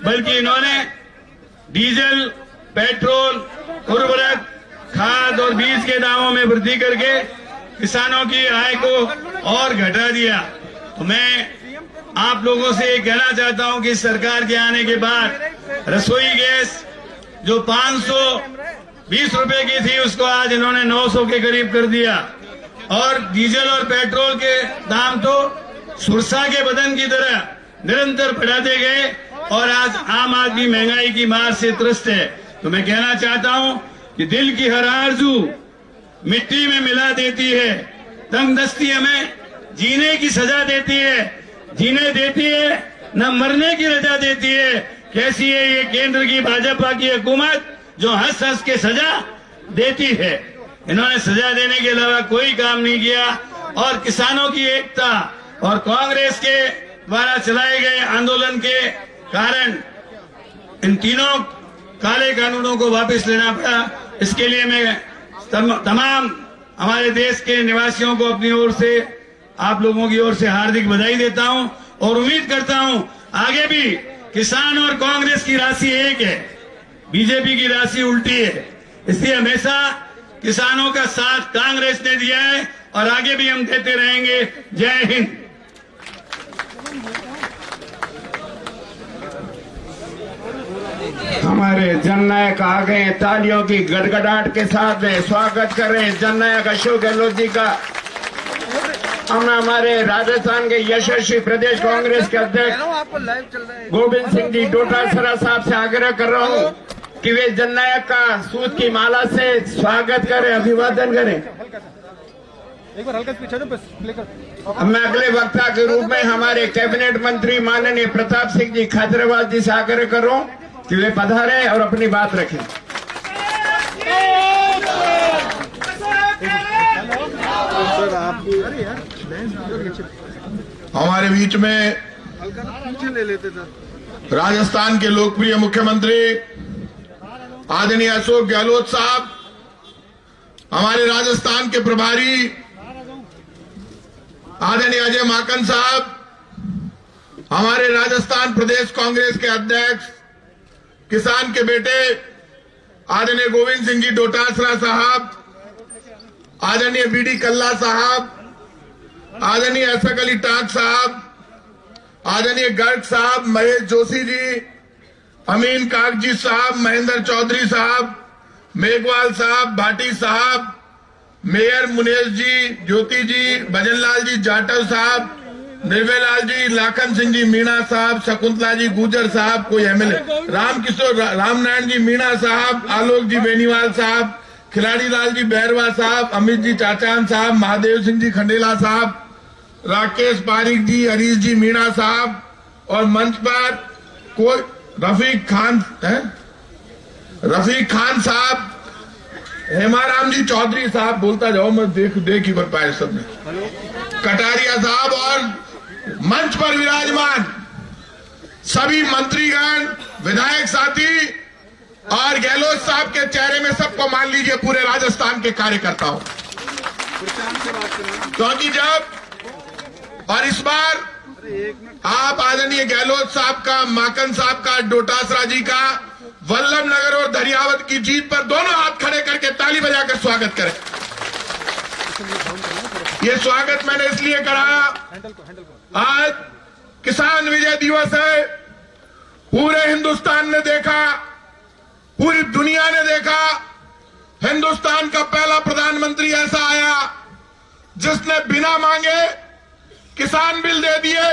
बल्कि इन्होंने diesel, petrol, उर्वरक, खाद और बीज के दामों में वृद्धि करके किसानों की आय को और घटा दिया। तो मैं आप लोगों से ये कहना चाहता हूं कि सरकार के आने के बाद रसोई गैस जो 520 रुपए की थी उसको आज इन्होंने 900 के करीब कर दिया और डीजल और पेट्रोल के दाम तो सुरसा के बदन की तरह निरंतर बढ़ाते गए और आज आम आदमी महंगाई की मार से त्रस्त है। तो मैं कहना चाहता हूं कि दिल की हर आरज़ू मिट्टी में मिला देती है, तंगदस्ती हमें जीने की सजा देती है, जीने देती है न मरने की रजा देती है। कैसी है ये केंद्र की भाजपा की हुकूमत जो हंस हंस के सजा देती है। इन्होंने सजा देने के अलावा कोई काम नहीं किया और किसानों की एकता और कांग्रेस के द्वारा चलाए गए आंदोलन के कारण इन तीनों काले कानूनों को वापस लेना पड़ा। इसके लिए मैं तमाम हमारे देश के निवासियों को अपनी ओर से, आप लोगों की ओर से हार्दिक बधाई देता हूं और उम्मीद करता हूं आगे भी किसान और कांग्रेस की राशि एक है, बीजेपी की राशि उल्टी है। इसलिए हमेशा किसानों का साथ कांग्रेस ने दिया है और आगे भी हम देते रहेंगे। जय हिंद। हमारे जननायक आ गए, तालियों की गड़गड़ाहट के साथ स्वागत करें जननायक अशोक गहलोत जी का। हम हमारे राजस्थान के यशस्वी प्रदेश कांग्रेस के अध्यक्ष गोविंद सिंह जी डोटासरा साहब से आग्रह कर रहा हूं कि वे जननायक का सूत की माला से स्वागत करें, अभिवादन करें। एक बार हल्का पीछे प्ले कर। अब मैं अगले वक्ता के रूप में हमारे कैबिनेट मंत्री माननीय प्रताप सिंह जी खातराबाद जी से आग्रह कर रहा हूं कि वे पधारें और अपनी बात रखें। हमारे बीच में राजस्थान के लोकप्रिय मुख्यमंत्री आदरणीय अशोक गहलोत साहब, हमारे राजस्थान के प्रभारी आदरणीय अजय माकन साहब, हमारे राजस्थान प्रदेश कांग्रेस के अध्यक्ष किसान के बेटे आदरणीय गोविंद सिंह जी डोटासरा साहब, आदरणीय बीडी कल्ला साहब, आदरणीय असक अली टाक साहब, आदरणीय गर्ग साहब, महेश जोशी जी, अमीन कागजी साहब, महेंद्र चौधरी साहब, मेघवाल साहब, भाटी साहब, मेयर मुनेश जी, ज्योति जी, भजनलाल जी जाटव साहब, निर्भयलाल जी, लाखन सिंह जी मीणा साहब, शकुंतला जी गुजर साहब, कोई एमएलए, रामकिशोर रामनारायण जी मीणा साहब, आलोक जी बेनीवाल साहब, खिलाड़ी लाल जी बैरवा साहब, अमित जी चाचान साहब, महादेव सिंह जी खंडेला साहब, राकेश पारिक जी, हरीश जी मीणा साहब और मंच पर कोई रफीक खान साहब, हेमाराम जी चौधरी साहब, बोलता जाओ मैं देख ही बन पाए सबने, कटारिया साहब और मंच पर विराजमान सभी मंत्रीगण, विधायक साथी और गहलोत साहब के चेहरे में सबको मान लीजिए पूरे राजस्थान के कार्यकर्ताओं, क्योंकि जब और इस बार आप आदरणीय गहलोत साहब का, माकन साहब का, डोटासरा जी का, वल्लभ नगर और दरियावत की जीत पर दोनों हाथ खड़े करके ताली बजाकर स्वागत करें। ये स्वागत मैंने इसलिए करा, आज किसान विजय दिवस है, पूरे हिंदुस्तान ने देखा, पूरी दुनिया ने देखा, हिंदुस्तान का पहला प्रधानमंत्री ऐसा आया जिसने बिना मांगे किसान बिल दे दिए।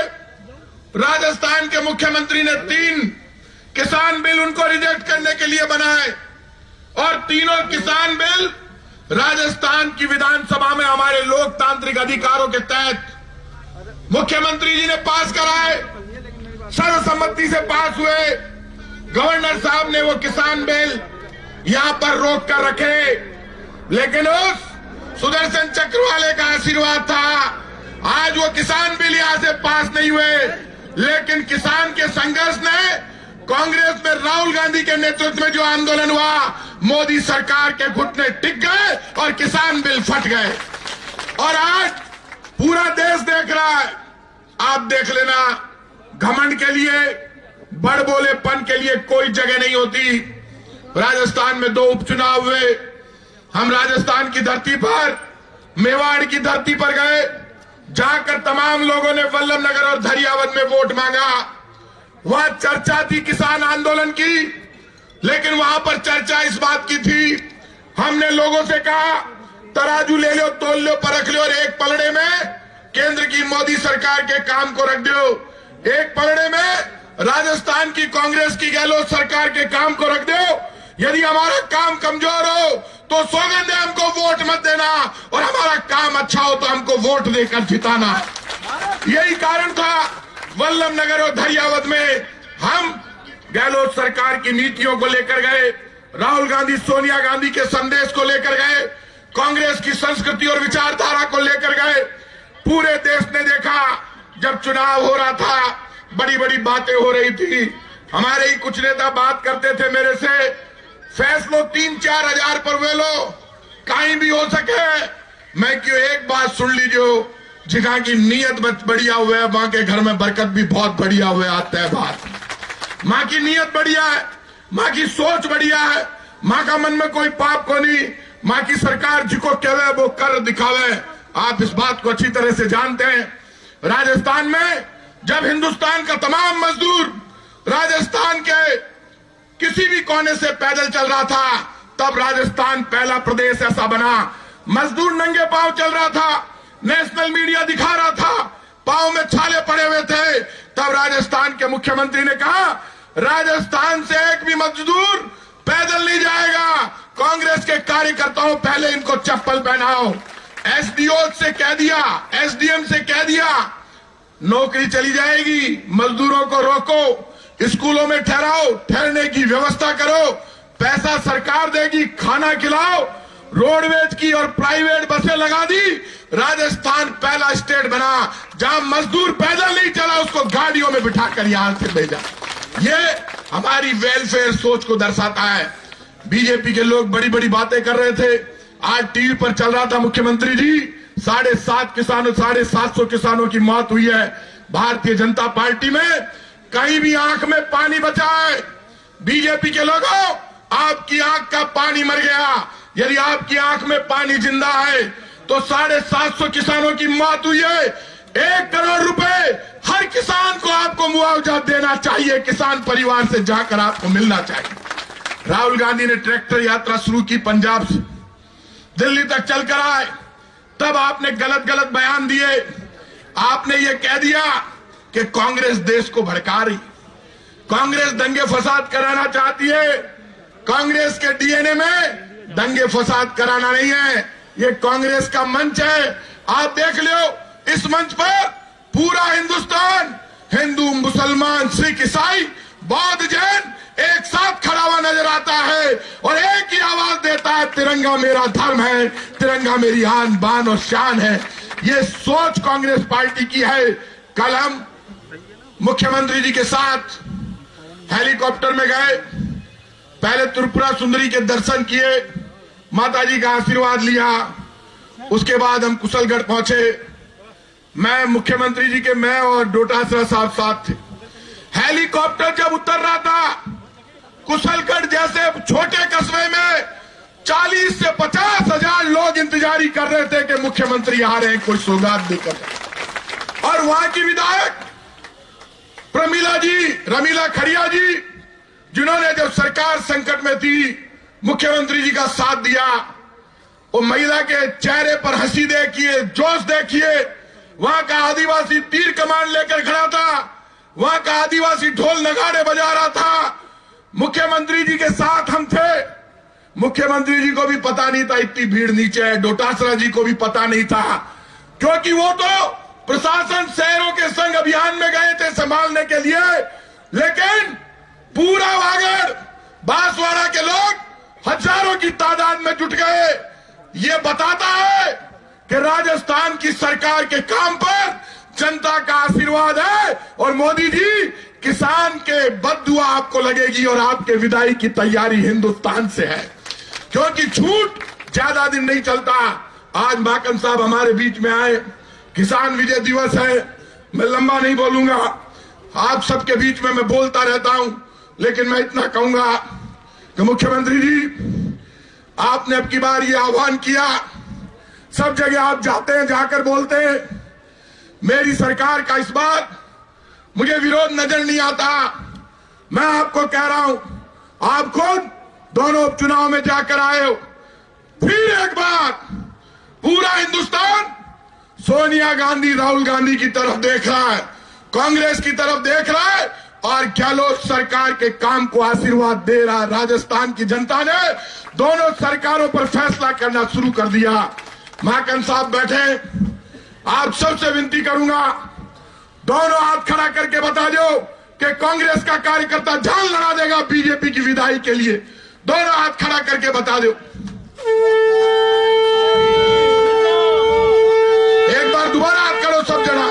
राजस्थान के मुख्यमंत्री ने 3 किसान बिल उनको रिजेक्ट करने के लिए बनाए और तीनों किसान बिल राजस्थान की विधानसभा में हमारे लोकतांत्रिक अधिकारों के तहत मुख्यमंत्री जी ने पास कराए, सर्वसम्मति से पास हुए। गवर्नर साहब ने वो किसान बिल यहां पर रोक कर रखे, लेकिन उस सुदर्शन चक्र वाले का आशीर्वाद था, आज वो किसान बिल यहां से पास नहीं हुए। लेकिन किसान के संघर्ष ने, कांग्रेस में राहुल गांधी के नेतृत्व में जो आंदोलन हुआ, मोदी सरकार के घुटने टिक गए और किसान बिल फट गए। और आज पूरा देश देख रहा है, आप देख लेना, घमंड के लिए बड़बोलेपन के लिए कोई जगह नहीं होती। राजस्थान में 2 उपचुनाव हुए। हम राजस्थान की धरती पर, मेवाड़ की धरती पर गए, जाकर तमाम लोगों ने वल्लभनगर और धरियावद में वोट मांगा। वहां चर्चा थी किसान आंदोलन की, लेकिन वहां पर चर्चा इस बात की थी, हमने लोगों से कहा तराजू ले लो, तोल लो, परख लो और एक पलड़े में केंद्र की मोदी सरकार के काम को रख दो, एक पलड़े में राजस्थान की कांग्रेस की गहलोत सरकार के काम को रख दो। यदि हमारा काम कमजोर हो तो सौगंध है हमको वोट मत देना, और हमारा काम अच्छा हो तो हमको वोट देकर जिताना। यही कारण था वल्लभनगर और धरियावद में हम गहलोत सरकार की नीतियों को लेकर गए, राहुल गांधी सोनिया गांधी के संदेश को लेकर गए, कांग्रेस की संस्कृति और विचारधारा को लेकर गए। पूरे देश ने देखा, जब चुनाव हो रहा था बड़ी बड़ी बातें हो रही थी। हमारे ही कुछ नेता बात करते थे मेरे से, फैसलों 3-4 हजार पर वे लो, कहीं भी हो सके। मैं क्यों, एक बात सुन लीजिए, जगह की नीयत बढ़िया हुआ है, मां के घर में बरकत भी बहुत बढ़िया हुआ है। आता है बात, मां की नीयत बढ़िया है, मां की सोच बढ़िया है, मां का मन में कोई पाप को नहीं। मां की सरकार जिको कहवे वो कर दिखावे। आप इस बात को अच्छी तरह से जानते हैं। राजस्थान में जब हिंदुस्तान का तमाम मजदूर राजस्थान के किसी भी कोने से पैदल चल रहा था, तब राजस्थान पहला प्रदेश ऐसा बना। मजदूर नंगे पांव चल रहा था, नेशनल मीडिया दिखा रहा था, पांव में छाले पड़े हुए थे, तब राजस्थान के मुख्यमंत्री ने कहा राजस्थान से एक भी मजदूर पैदल नहीं जाएगा। कांग्रेस के कार्यकर्ताओं पहले इनको चप्पल पहनाओ। एसडीओ से कह दिया, एसडीएम से कह दिया नौकरी चली जाएगी, मजदूरों को रोको, स्कूलों में ठहराओ, ठहरने की व्यवस्था करो, पैसा सरकार देगी, खाना खिलाओ। रोडवेज की और प्राइवेट बसें लगा दी। राजस्थान पहला स्टेट बना जहां मजदूर पैदल नहीं चला, उसको गाड़ियों में बिठाकर यहां से भेजा। ये हमारी वेलफेयर सोच को दर्शाता है। बीजेपी के लोग बड़ी बड़ी बातें कर रहे थे। आज टीवी पर चल रहा था, मुख्यमंत्री जी 750 किसानों की मौत हुई है। भारतीय जनता पार्टी में कहीं भी आंख में पानी बचा है। बीजेपी के लोगों, आपकी आंख का पानी मर गया। यदि आपकी आंख में पानी जिंदा है तो 750 किसानों की मौत हुई है। 1 करोड़ रुपए हर किसान को आपको मुआवजा देना चाहिए, किसान परिवार से जाकर आपको मिलना चाहिए। राहुल गांधी ने ट्रैक्टर यात्रा शुरू की, पंजाब से दिल्ली तक चलकर आए, तब आपने गलत गलत बयान दिए। आपने ये कह दिया कि कांग्रेस देश को भड़का रही, कांग्रेस दंगे फसाद कराना चाहती है। कांग्रेस के डीएनए में दंगे फसाद कराना नहीं है, ये कांग्रेस का मंच है। आप देख लो, इस मंच पर पूरा हिंदुस्तान, हिंदू, मुसलमान, सिख, ईसाई, बौद्ध, जैन एक साथ खड़ा हुआ नजर आता है और एक ही आवाज देता है, तिरंगा मेरा धर्म है, तिरंगा मेरी आन बान और शान है। ये सोच कांग्रेस पार्टी की है। कल हम मुख्यमंत्री जी के साथ हेलीकॉप्टर में गए, पहले त्रिपुरा सुंदरी के दर्शन किए, माता जी का आशीर्वाद लिया, उसके बाद हम कुशलगढ़ पहुंचे। मैं मुख्यमंत्री जी के, मैं और डोटासरा साहब साथ थे। हेलीकॉप्टर जब उतर रहा था, कुशलगढ़ जैसे छोटे कस्बे में 40 से 50 हजार लोग इंतजारी कर रहे थे कि मुख्यमंत्री आ रहे हैं, कोई सौगात देकर। और वहां की विधायक रमीला खड़िया जी, जिन्होंने जब सरकार संकट में थी, मुख्यमंत्री जी का साथ दिया, वो महिला के चेहरे पर हंसी देखिए, जोश देखिए। वहां का आदिवासी तीर कमान लेकर खड़ा था, वहां का आदिवासी ढोल नगाड़े बजा रहा था। मुख्यमंत्री जी के साथ हम थे। मुख्यमंत्री जी को भी पता नहीं था इतनी भीड़ नीचे है, डोटासरा जी को भी पता नहीं था, क्योंकि वो तो प्रशासन शहरों के संग अभियान में गए थे संभालने के लिए। लेकिन पूरा वागड़, बांसवाड़ा के लोग हजारों की तादाद में जुट गए। ये बताता है कि राजस्थान की सरकार के काम पर जनता का आशीर्वाद है, और मोदी जी, किसान के बद्दुआ आपको लगेगी और आपके विदाई की तैयारी हिंदुस्तान से है, क्योंकि झूठ ज्यादा दिन नहीं चलता। आज माकन साहब हमारे बीच में आए, किसान विजय दिवस है, मैं लंबा नहीं बोलूंगा। आप सबके बीच में मैं बोलता रहता हूं, लेकिन मैं इतना कहूंगा कि मुख्यमंत्री जी, आपने अब की बार ये आह्वान किया, सब जगह आप जाते हैं, जाकर बोलते हैं। मेरी सरकार का इस बार मुझे विरोध नजर नहीं आता। मैं आपको कह रहा हूं, आप खुद दोनों उपचुनाव में जाकर आए हो। फिर एक बार पूरा हिंदुस्तान सोनिया गांधी, राहुल गांधी की तरफ देख रहा है, कांग्रेस की तरफ देख रहा है और गहलोत सरकार के काम को आशीर्वाद दे रहा है। राजस्थान की जनता ने दोनों सरकारों पर फैसला करना शुरू कर दिया। माकन साहब बैठे, आप सबसे विनती करूंगा, दोनों हाथ खड़ा करके बता दो कि कांग्रेस का कार्यकर्ता जान लड़ा देगा बीजेपी की विदाई के लिए। दोनों हाथ खड़ा करके बता दो। एक बार दोबारा हाथ करो सब जना।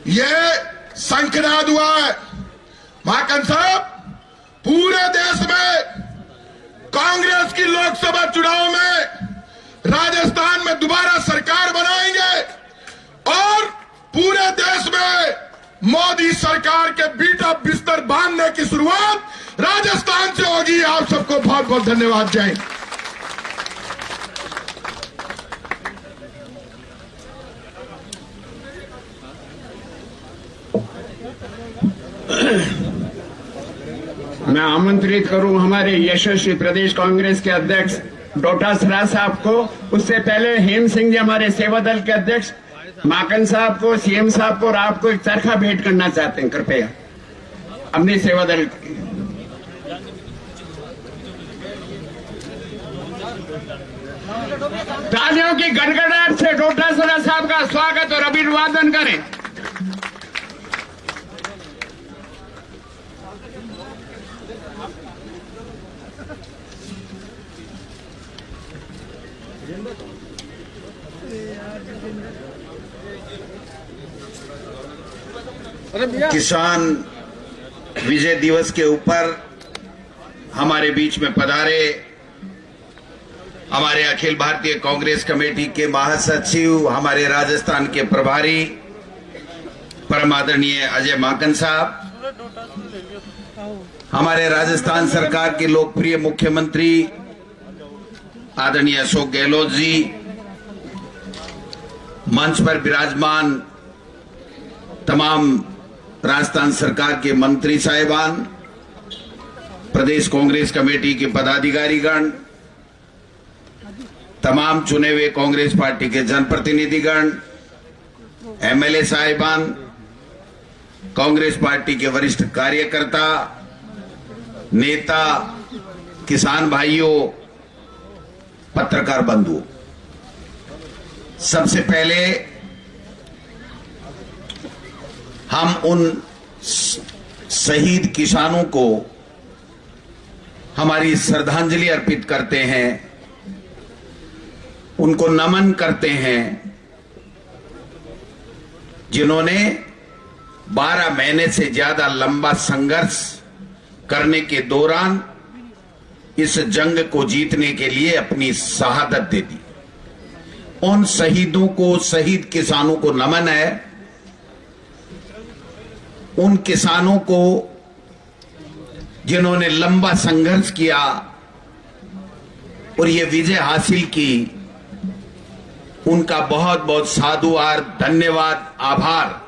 ये शंखनाद हुआ है। माकन साहब, पूरे देश में कांग्रेस की लोकसभा चुनाव में राजस्थान में दोबारा सरकार बनाएंगे और पूरे देश में मोदी सरकार के बीटा बिस्तर बांधने की शुरुआत राजस्थान से होगी। आप सबको बहुत बहुत धन्यवाद। जय हिंद। मैं आमंत्रित करूं हमारे यशस्वी प्रदेश कांग्रेस के अध्यक्ष डोटासरा साहब को। उससे पहले हेम सिंह जी हमारे सेवा दल के अध्यक्ष, माकन साहब को, सीएम साहब को और आपको एक चरखा भेंट करना चाहते हैं, कृपया अपनी सेवा दल। तालियों की गड़गड़ाहट से डोटासरा साहब का स्वागत और अभिवादन करें। किसान विजय दिवस के ऊपर हमारे बीच में पधारे हमारे अखिल भारतीय कांग्रेस कमेटी के महासचिव, हमारे राजस्थान के प्रभारी परम आदरणीय अजय माकन साहब, हमारे राजस्थान सरकार के लोकप्रिय मुख्यमंत्री आदरणीय अशोक गहलोत जी, मंच पर विराजमान तमाम राजस्थान सरकार के मंत्री साहिबान, प्रदेश कांग्रेस कमेटी के पदाधिकारीगण, तमाम चुने हुए कांग्रेस पार्टी के जनप्रतिनिधिगण, एमएलए साहिबान, कांग्रेस पार्टी के वरिष्ठ कार्यकर्ता, नेता, किसान भाइयों, पत्रकार बंधुओं, सबसे पहले हम उन शहीद किसानों को हमारी श्रद्धांजलि अर्पित करते हैं, उनको नमन करते हैं, जिन्होंने 12 महीने से ज्यादा लंबा संघर्ष करने के दौरान इस जंग को जीतने के लिए अपनी शहादत दे दी। उन शहीदों को, शहीद किसानों को नमन है। उन किसानों को जिन्होंने लंबा संघर्ष किया और ये विजय हासिल की, उनका बहुत बहुत साधुवाद, धन्यवाद, आभार।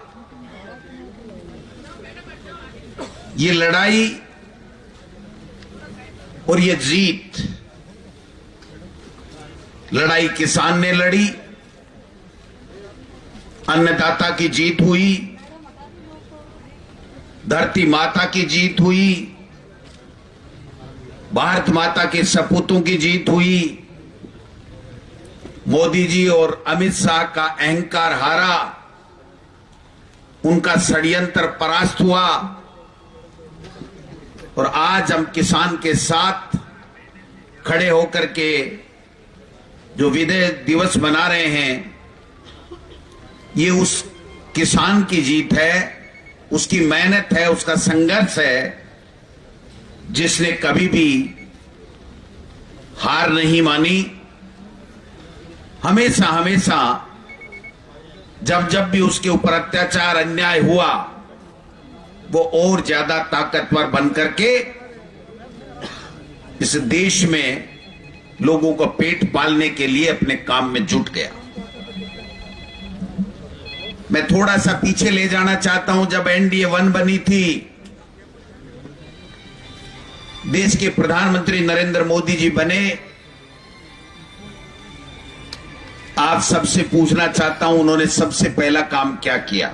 ये लड़ाई और ये जीत, लड़ाई किसान ने लड़ी, अन्नदाता की जीत हुई, धरती माता की जीत हुई, भारत माता के सपूतों की जीत हुई, मोदी जी और अमित शाह का अहंकार हारा, उनका षड्यंत्र परास्त हुआ और आज हम किसान के साथ खड़े होकर के जो विजय दिवस मना रहे हैं, ये उस किसान की जीत है, उसकी मेहनत है, उसका संघर्ष है, जिसने कभी भी हार नहीं मानी। हमेशा हमेशा जब जब भी उसके ऊपर अत्याचार अन्याय हुआ, वो और ज्यादा ताकतवर बनकर के इस देश में लोगों को पेट पालने के लिए अपने काम में जुट गया। मैं थोड़ा सा पीछे ले जाना चाहता हूं। जब एनडीए 1 बनी थी, देश के प्रधानमंत्री नरेंद्र मोदी जी बने। आप सबसे पूछना चाहता हूं, उन्होंने सबसे पहला काम क्या किया?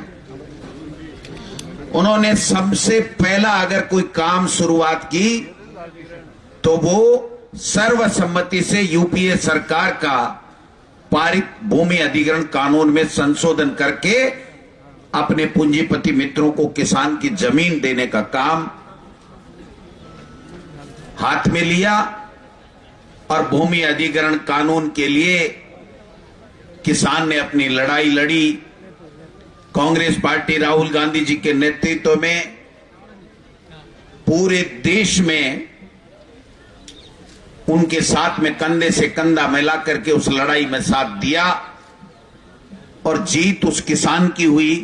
उन्होंने सबसे पहला अगर कोई काम शुरुआत की तो वो सर्वसम्मति से यूपीए सरकार का पारित भूमि अधिग्रहण कानून में संशोधन करके अपने पूंजीपति मित्रों को किसान की जमीन देने का काम हाथ में लिया। और भूमि अधिग्रहण कानून के लिए किसान ने अपनी लड़ाई लड़ी। कांग्रेस पार्टी राहुल गांधी जी के नेतृत्व में पूरे देश में उनके साथ में कंधे से कंधा मिला करके उस लड़ाई में साथ दिया और जीत उस किसान की हुई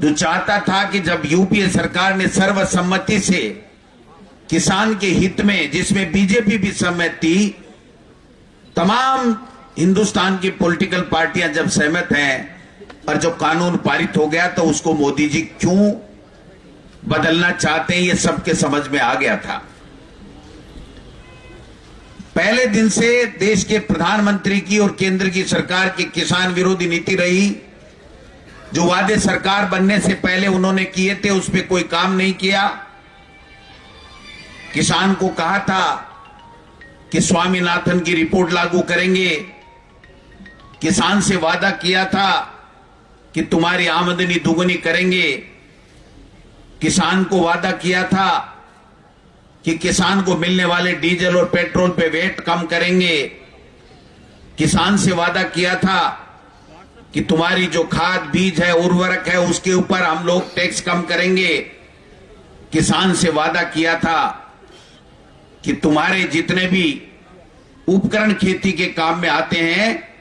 जो चाहता था कि जब यूपीए सरकार ने सर्वसम्मति से किसान के हित में, जिसमें बीजेपी भी सहमत थी, तमाम हिंदुस्तान की पॉलिटिकल पार्टियां जब सहमत हैं और जो कानून पारित हो गया तो उसको मोदी जी क्यों बदलना चाहते हैं, ये सबके समझ में आ गया था। पहले दिन से देश के प्रधानमंत्री की और केंद्र की सरकार की किसान विरोधी नीति रही। जो वादे सरकार बनने से पहले उन्होंने किए थे उस पर कोई काम नहीं किया। किसान को कहा था कि स्वामीनाथन की रिपोर्ट लागू करेंगे। किसान से वादा किया था कि तुम्हारी आमदनी दुगनी करेंगे। किसान को वादा किया था कि किसान को मिलने वाले डीजल और पेट्रोल पे वेट कम करेंगे। किसान से वादा किया था कि तुम्हारी जो खाद बीज है, उर्वरक है, उसके ऊपर हम लोग टैक्स कम करेंगे। किसान से वादा किया था कि तुम्हारे जितने भी उपकरण खेती के काम में आते हैं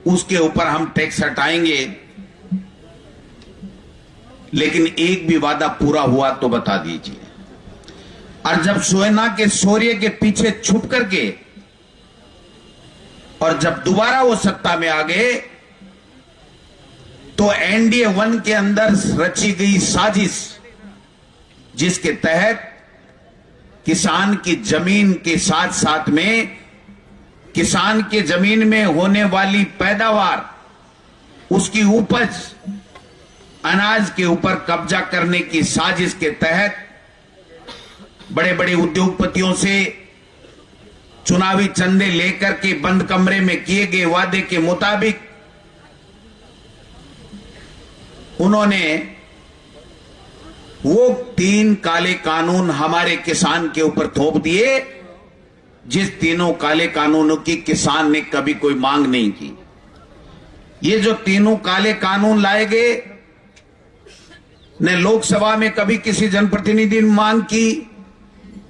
उसके ऊपर हम टैक्स हटाएंगे। लेकिन एक भी वादा पूरा हुआ तो बता दीजिए। और जब सोना के शौर्य के पीछे छुप करके और जब दोबारा वो सत्ता में आ गए तो एनडीए 1 के अंदर रची गई साजिश, जिसके तहत किसान की जमीन के साथ साथ में किसान के जमीन में होने वाली पैदावार, उसकी उपज, अनाज के ऊपर कब्जा करने की साजिश के तहत बड़े बड़े उद्योगपतियों से चुनावी चंदे लेकर के बंद कमरे में किए गए वादे के मुताबिक उन्होंने वो 3 काले कानून हमारे किसान के ऊपर थोप दिए, जिस तीनों काले कानूनों की किसान ने कभी कोई मांग नहीं की। ये जो तीनों काले कानून लाए गए, न लोकसभा में कभी किसी जनप्रतिनिधि ने मांग की,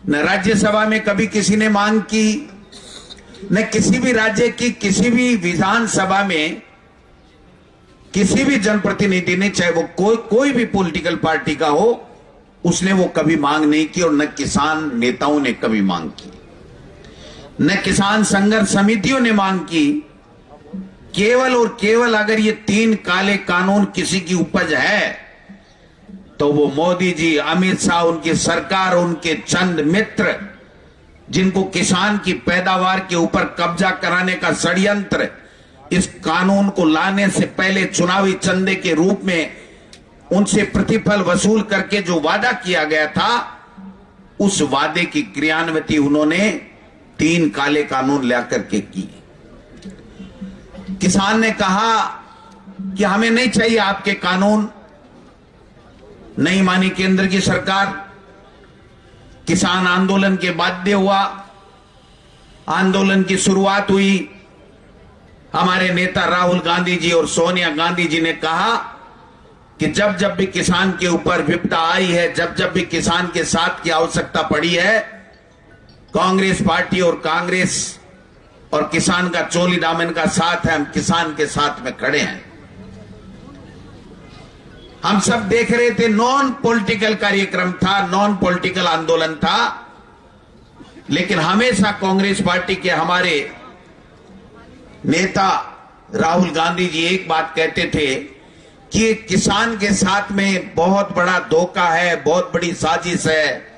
न राज्यसभा में कभी किसी ने मांग की, न किसी भी राज्य की किसी भी विधानसभा में किसी भी जनप्रतिनिधि ने, चाहे वो कोई भी पॉलिटिकल पार्टी का हो, उसने वो कभी मांग नहीं की। और न किसान नेताओं ने कभी मांग की, न किसान संघर्ष समितियों ने मांग की। केवल और केवल अगर ये 3 काले कानून किसी की उपज है तो वो मोदी जी, अमित शाह, उनकी सरकार, उनके चंद मित्र, जिनको किसान की पैदावार के ऊपर कब्जा कराने का षड्यंत्र इस कानून को लाने से पहले चुनावी चंदे के रूप में उनसे प्रतिफल वसूल करके जो वादा किया गया था, उस वादे की क्रियान्विति उन्होंने 3 काले कानून लाकर के की। किसान ने कहा कि हमें नहीं चाहिए आपके कानून। नहीं मानी केंद्र की सरकार। किसान आंदोलन के बाध्य हुआ। आंदोलन की शुरुआत हुई। हमारे नेता राहुल गांधी जी और सोनिया गांधी जी ने कहा कि जब जब भी किसान के ऊपर विपदा आई है, जब जब भी किसान के साथ की आवश्यकता पड़ी है, कांग्रेस पार्टी और कांग्रेस और किसान का चोली दामन का साथ है, हम किसान के साथ में खड़े हैं। हम सब देख रहे थे, नॉन पॉलिटिकल कार्यक्रम था, नॉन पॉलिटिकल आंदोलन था, लेकिन हमेशा कांग्रेस पार्टी के हमारे नेता राहुल गांधी जी एक बात कहते थे कि किसान के साथ में बहुत बड़ा धोखा है, बहुत बड़ी साजिश है।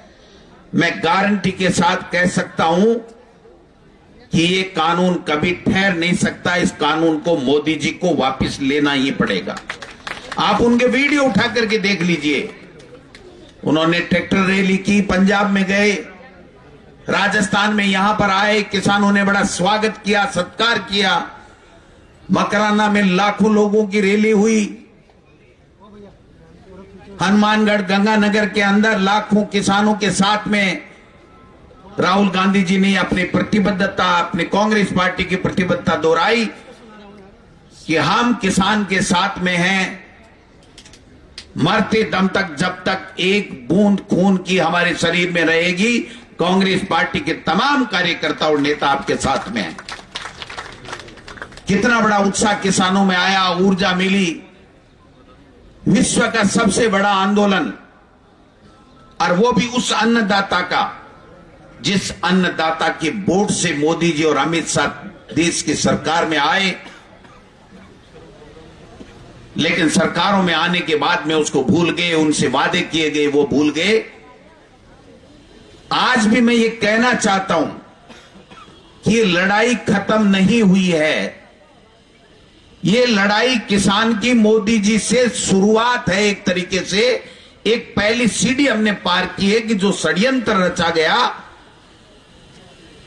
मैं गारंटी के साथ कह सकता हूं कि ये कानून कभी ठहर नहीं सकता। इस कानून को मोदी जी को वापस लेना ही पड़ेगा। आप उनके वीडियो उठा करके देख लीजिए। उन्होंने ट्रैक्टर रैली की, पंजाब में गए, राजस्थान में यहां पर आए, किसानों ने बड़ा स्वागत किया, सत्कार किया। मकराना में लाखों लोगों की रैली हुई। हनुमानगढ़ गंगानगर के अंदर लाखों किसानों के साथ में राहुल गांधी जी ने अपनी प्रतिबद्धता, अपनी कांग्रेस पार्टी की प्रतिबद्धता दोहराई कि हम किसान के साथ में हैं, मरते दम तक, जब तक एक बूंद खून की हमारे शरीर में रहेगी, कांग्रेस पार्टी के तमाम कार्यकर्ता और नेता आपके साथ में हैं। कितना बड़ा उत्साह किसानों में आया, ऊर्जा मिली। विश्व का सबसे बड़ा आंदोलन, और वो भी उस अन्नदाता का जिस अन्नदाता के वोट से मोदी जी और अमित शाह देश की सरकार में आए, लेकिन सरकारों में आने के बाद में उसको भूल गए, उनसे वादे किए गए वो भूल गए। आज भी मैं ये कहना चाहता हूं कि ये लड़ाई खत्म नहीं हुई है। ये लड़ाई किसान की मोदी जी से शुरुआत है। एक तरीके से एक पहली सीढ़ी हमने पार की है कि जो षड्यंत्र रचा गया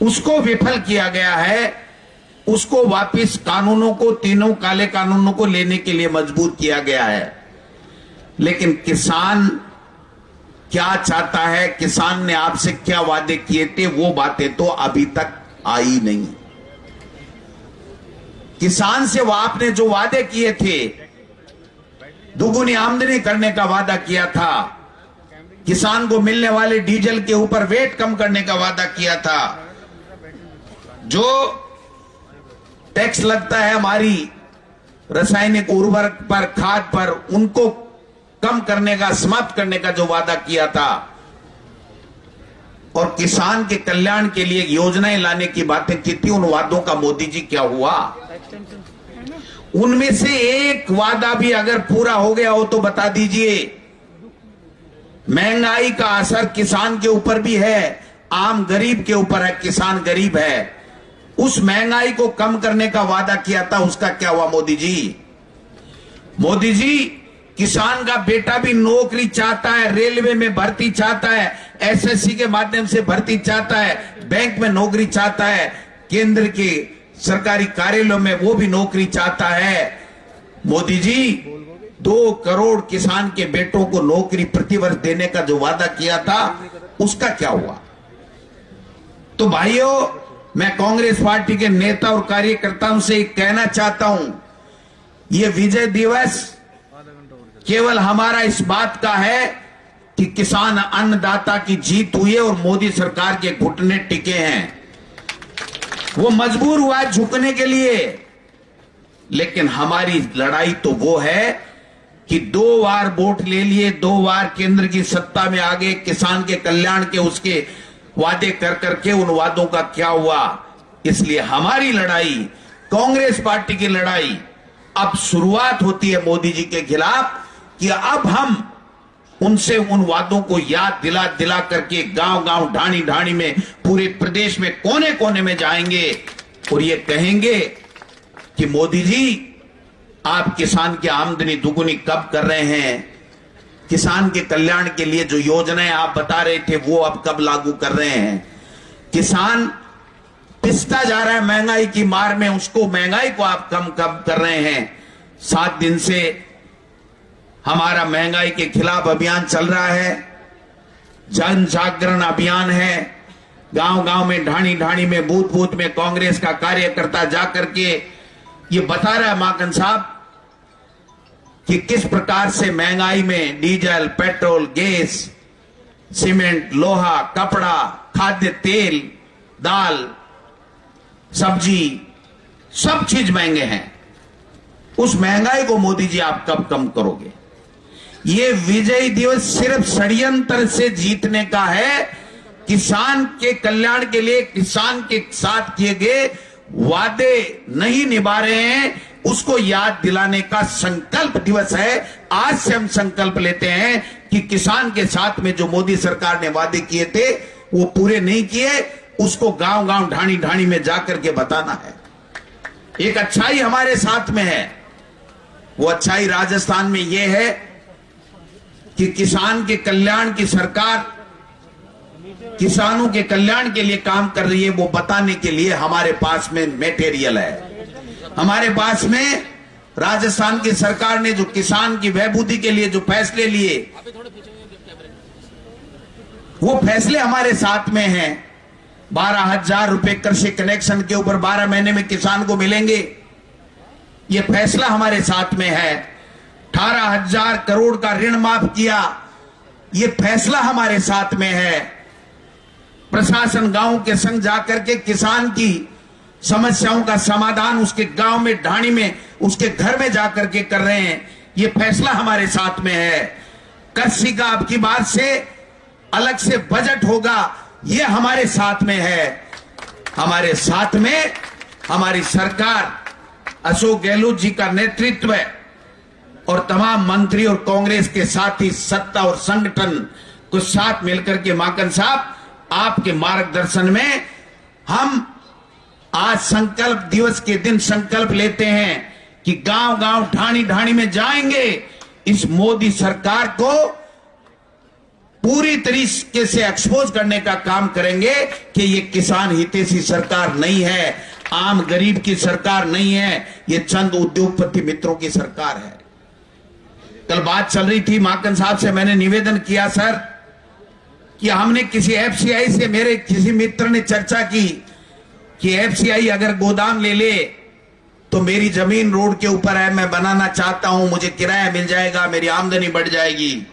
उसको विफल किया गया है, उसको वापस कानूनों को, तीनों काले कानूनों को लेने के लिए मजबूर किया गया है। लेकिन किसान क्या चाहता है, किसान ने आपसे क्या वादे किए थे, वो बातें तो अभी तक आई नहीं। किसान से वो आपने जो वादे किए थे, दुगुनी आमदनी करने का वादा किया था, किसान को मिलने वाले डीजल के ऊपर वेट कम करने का वादा किया था, जो टैक्स लगता है हमारी रासायनिक उर्वरक पर, खाद पर, उनको कम करने का, समाप्त करने का जो वादा किया था, और किसान के कल्याण के लिए योजनाएं लाने की बातें की थी, उन वादों का मोदी जी क्या हुआ? उनमें से एक वादा भी अगर पूरा हो गया हो तो बता दीजिए। महंगाई का असर किसान के ऊपर भी है, आम गरीब के ऊपर है, किसान गरीब है। उस महंगाई को कम करने का वादा किया था, उसका क्या हुआ मोदी जी? मोदी जी, किसान का बेटा भी नौकरी चाहता है, रेलवे में भर्ती चाहता है, एसएससी के माध्यम से भर्ती चाहता है, बैंक में नौकरी चाहता है, केंद्र के सरकारी कार्यालयों में वो भी नौकरी चाहता है। मोदी जी 2 करोड़ किसान के बेटों को नौकरी प्रतिवर्ष देने का जो वादा किया था, उसका क्या हुआ? तो भाइयों, मैं कांग्रेस पार्टी के नेता और कार्यकर्ताओं से कहना चाहता हूं, ये विजय दिवस केवल हमारा इस बात का है कि किसान अन्नदाता की जीत हुई है और मोदी सरकार के घुटने टिके हैं। वो मजबूर हुआ झुकने के लिए, लेकिन हमारी लड़ाई तो वो है कि 2 बार वोट ले लिए, 2 बार केंद्र की सत्ता में आ गए, किसान के कल्याण के उसके वादे कर करके उन वादों का क्या हुआ? इसलिए हमारी लड़ाई, कांग्रेस पार्टी की लड़ाई अब शुरुआत होती है मोदी जी के खिलाफ, कि अब हम उनसे उन वादों को याद दिला दिला करके गांव गांव, ढाणी ढाणी में, पूरे प्रदेश में कोने कोने में जाएंगे और ये कहेंगे कि मोदी जी, आप किसान की आमदनी दुगुनी कब कर रहे हैं? किसान के कल्याण के लिए जो योजनाएं आप बता रहे थे, वो अब कब लागू कर रहे हैं? किसान पिसता जा रहा है महंगाई की मार में, उसको, महंगाई को आप कम कब कर रहे हैं? 7 दिन से हमारा महंगाई के खिलाफ अभियान चल रहा है, जन जागरण अभियान है। गांव गांव में, ढाणी ढाणी में, बूथ बूथ में कांग्रेस का कार्यकर्ता जाकर के ये बता रहा है माकन साहब कि किस प्रकार से महंगाई में डीजल, पेट्रोल, गैस, सीमेंट, लोहा, कपड़ा, खाद्य तेल, दाल, सब्जी, सब चीज महंगे हैं। उस महंगाई को मोदी जी आप कब कम करोगे? ये विजय दिवस सिर्फ षड्यंत्र से जीतने का है। किसान के कल्याण के लिए किसान के साथ किए गए वादे नहीं निभा रहे हैं, उसको याद दिलाने का संकल्प दिवस है। आज से हम संकल्प लेते हैं कि किसान के साथ में जो मोदी सरकार ने वादे किए थे वो पूरे नहीं किए, उसको गांव गांव ढाणी ढाणी में जाकर के बताना है। एक अच्छाई हमारे साथ में है, वो अच्छाई राजस्थान में ये है कि किसान के कल्याण की सरकार किसानों के कल्याण के लिए काम कर रही है। वो बताने के लिए हमारे पास में मटेरियल है। हमारे पास में राजस्थान की सरकार ने जो किसान की बहबूदी के लिए जो फैसले लिए, वो फैसले हमारे साथ में हैं। 12,000 रुपए कृषि कनेक्शन के ऊपर 12 महीने में किसान को मिलेंगे, ये फैसला हमारे साथ में है। 18,000 करोड़ का ऋण माफ किया, ये फैसला हमारे साथ में है। प्रशासन गांव के संग जाकर के किसान की समस्याओं का समाधान उसके गांव में ढाणी में उसके घर में जाकर के कर रहे हैं, ये फैसला हमारे साथ में है। कृषि का अब की बार से अलग से बजट होगा, ये हमारे साथ में है। हमारे साथ में हमारी सरकार, अशोक गहलोत जी का नेतृत्व है और तमाम मंत्री और कांग्रेस के साथ ही सत्ता और संगठन को साथ मिलकर के माकन साहब आपके मार्गदर्शन में हम आज संकल्प दिवस के दिन संकल्प लेते हैं कि गांव गांव ढाणी ढाणी में जाएंगे, इस मोदी सरकार को पूरी तरीके से एक्सपोज करने का काम करेंगे कि ये किसान हितैषी सरकार नहीं है, आम गरीब की सरकार नहीं है, ये चंद उद्योगपति मित्रों की सरकार है। कल बात चल रही थी, माकन साहब से मैंने निवेदन किया सर कि हमने किसी एफसीआई से, मेरे किसी मित्र ने चर्चा की कि एफसीआई अगर गोदाम ले ले तो मेरी जमीन रोड के ऊपर है, मैं बनाना चाहता हूं, मुझे किराया मिल जाएगा, मेरी आमदनी बढ़ जाएगी।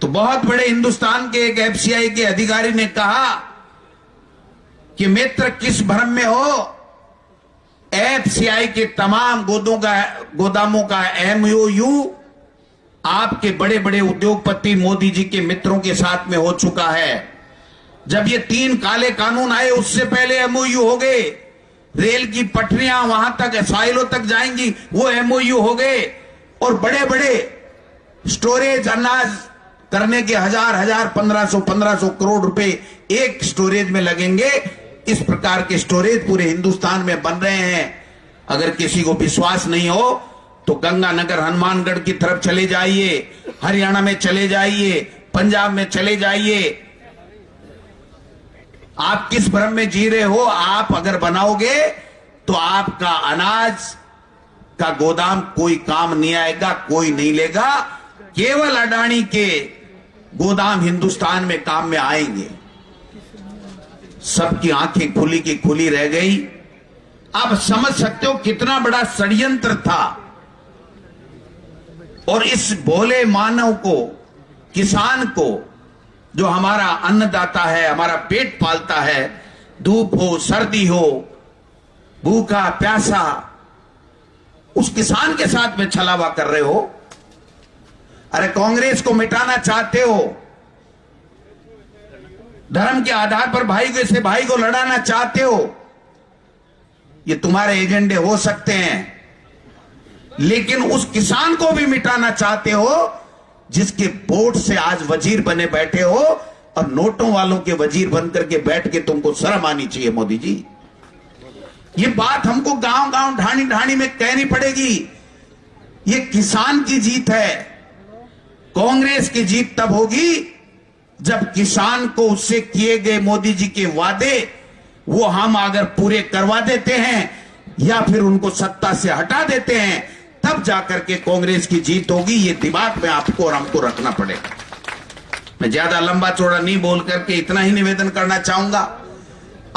तो बहुत बड़े हिंदुस्तान के एक एफसीआई के अधिकारी ने कहा कि मित्र किस भ्रम में हो, एफसीआई के तमाम गोदामों का एमओयू आपके बड़े बड़े उद्योगपति मोदी जी के मित्रों के साथ में हो चुका है। जब ये 3 काले कानून आए उससे पहले एमओयू हो गए, रेल की पटरियां वहां तक साइलों तक जाएंगी, वो एमओयू हो गए, और बड़े बड़े स्टोरेज अनाज करने के 1500 करोड़ रुपए एक स्टोरेज में लगेंगे। इस प्रकार के स्टोरेज पूरे हिंदुस्तान में बन रहे हैं। अगर किसी को विश्वास नहीं हो तो गंगानगर हनुमानगढ़ की तरफ चले जाइए, हरियाणा में चले जाइए, पंजाब में चले जाइए। आप किस भ्रम में जी रहे हो? आप अगर बनाओगे तो आपका अनाज का गोदाम कोई काम नहीं आएगा, कोई नहीं लेगा, केवल अडानी के गोदाम हिंदुस्तान में काम में आएंगे। सबकी आंखें खुली की खुली रह गई। आप समझ सकते हो कितना बड़ा षड्यंत्र था, और इस भोले मानव को, किसान को, जो हमारा अन्नदाता है, हमारा पेट पालता है, धूप हो सर्दी हो, भूखा प्यासा, उस किसान के साथ में छलावा कर रहे हो। अरे कांग्रेस को मिटाना चाहते हो, धर्म के आधार पर भाई से भाई को लड़ाना चाहते हो, ये तुम्हारे एजेंडे हो सकते हैं, लेकिन उस किसान को भी मिटाना चाहते हो जिसके वोट से आज वजीर बने बैठे हो, और नोटों वालों के वजीर बनकर के बैठ के तुमको शर्म आनी चाहिए मोदी जी। ये बात हमको गांव गांव ढाणी ढाणी में कहनी पड़ेगी। ये किसान की जीत है। कांग्रेस की जीत तब होगी जब किसान को उससे किए गए मोदी जी के वादे वो हम अगर पूरे करवा देते हैं या फिर उनको सत्ता से हटा देते हैं, तब जाकर के कांग्रेस की जीत होगी। ये दिमाग में आपको और हमको रखना पड़ेगा। मैं ज्यादा लंबा चौड़ा नहीं बोल करके इतना ही निवेदन करना चाहूंगा।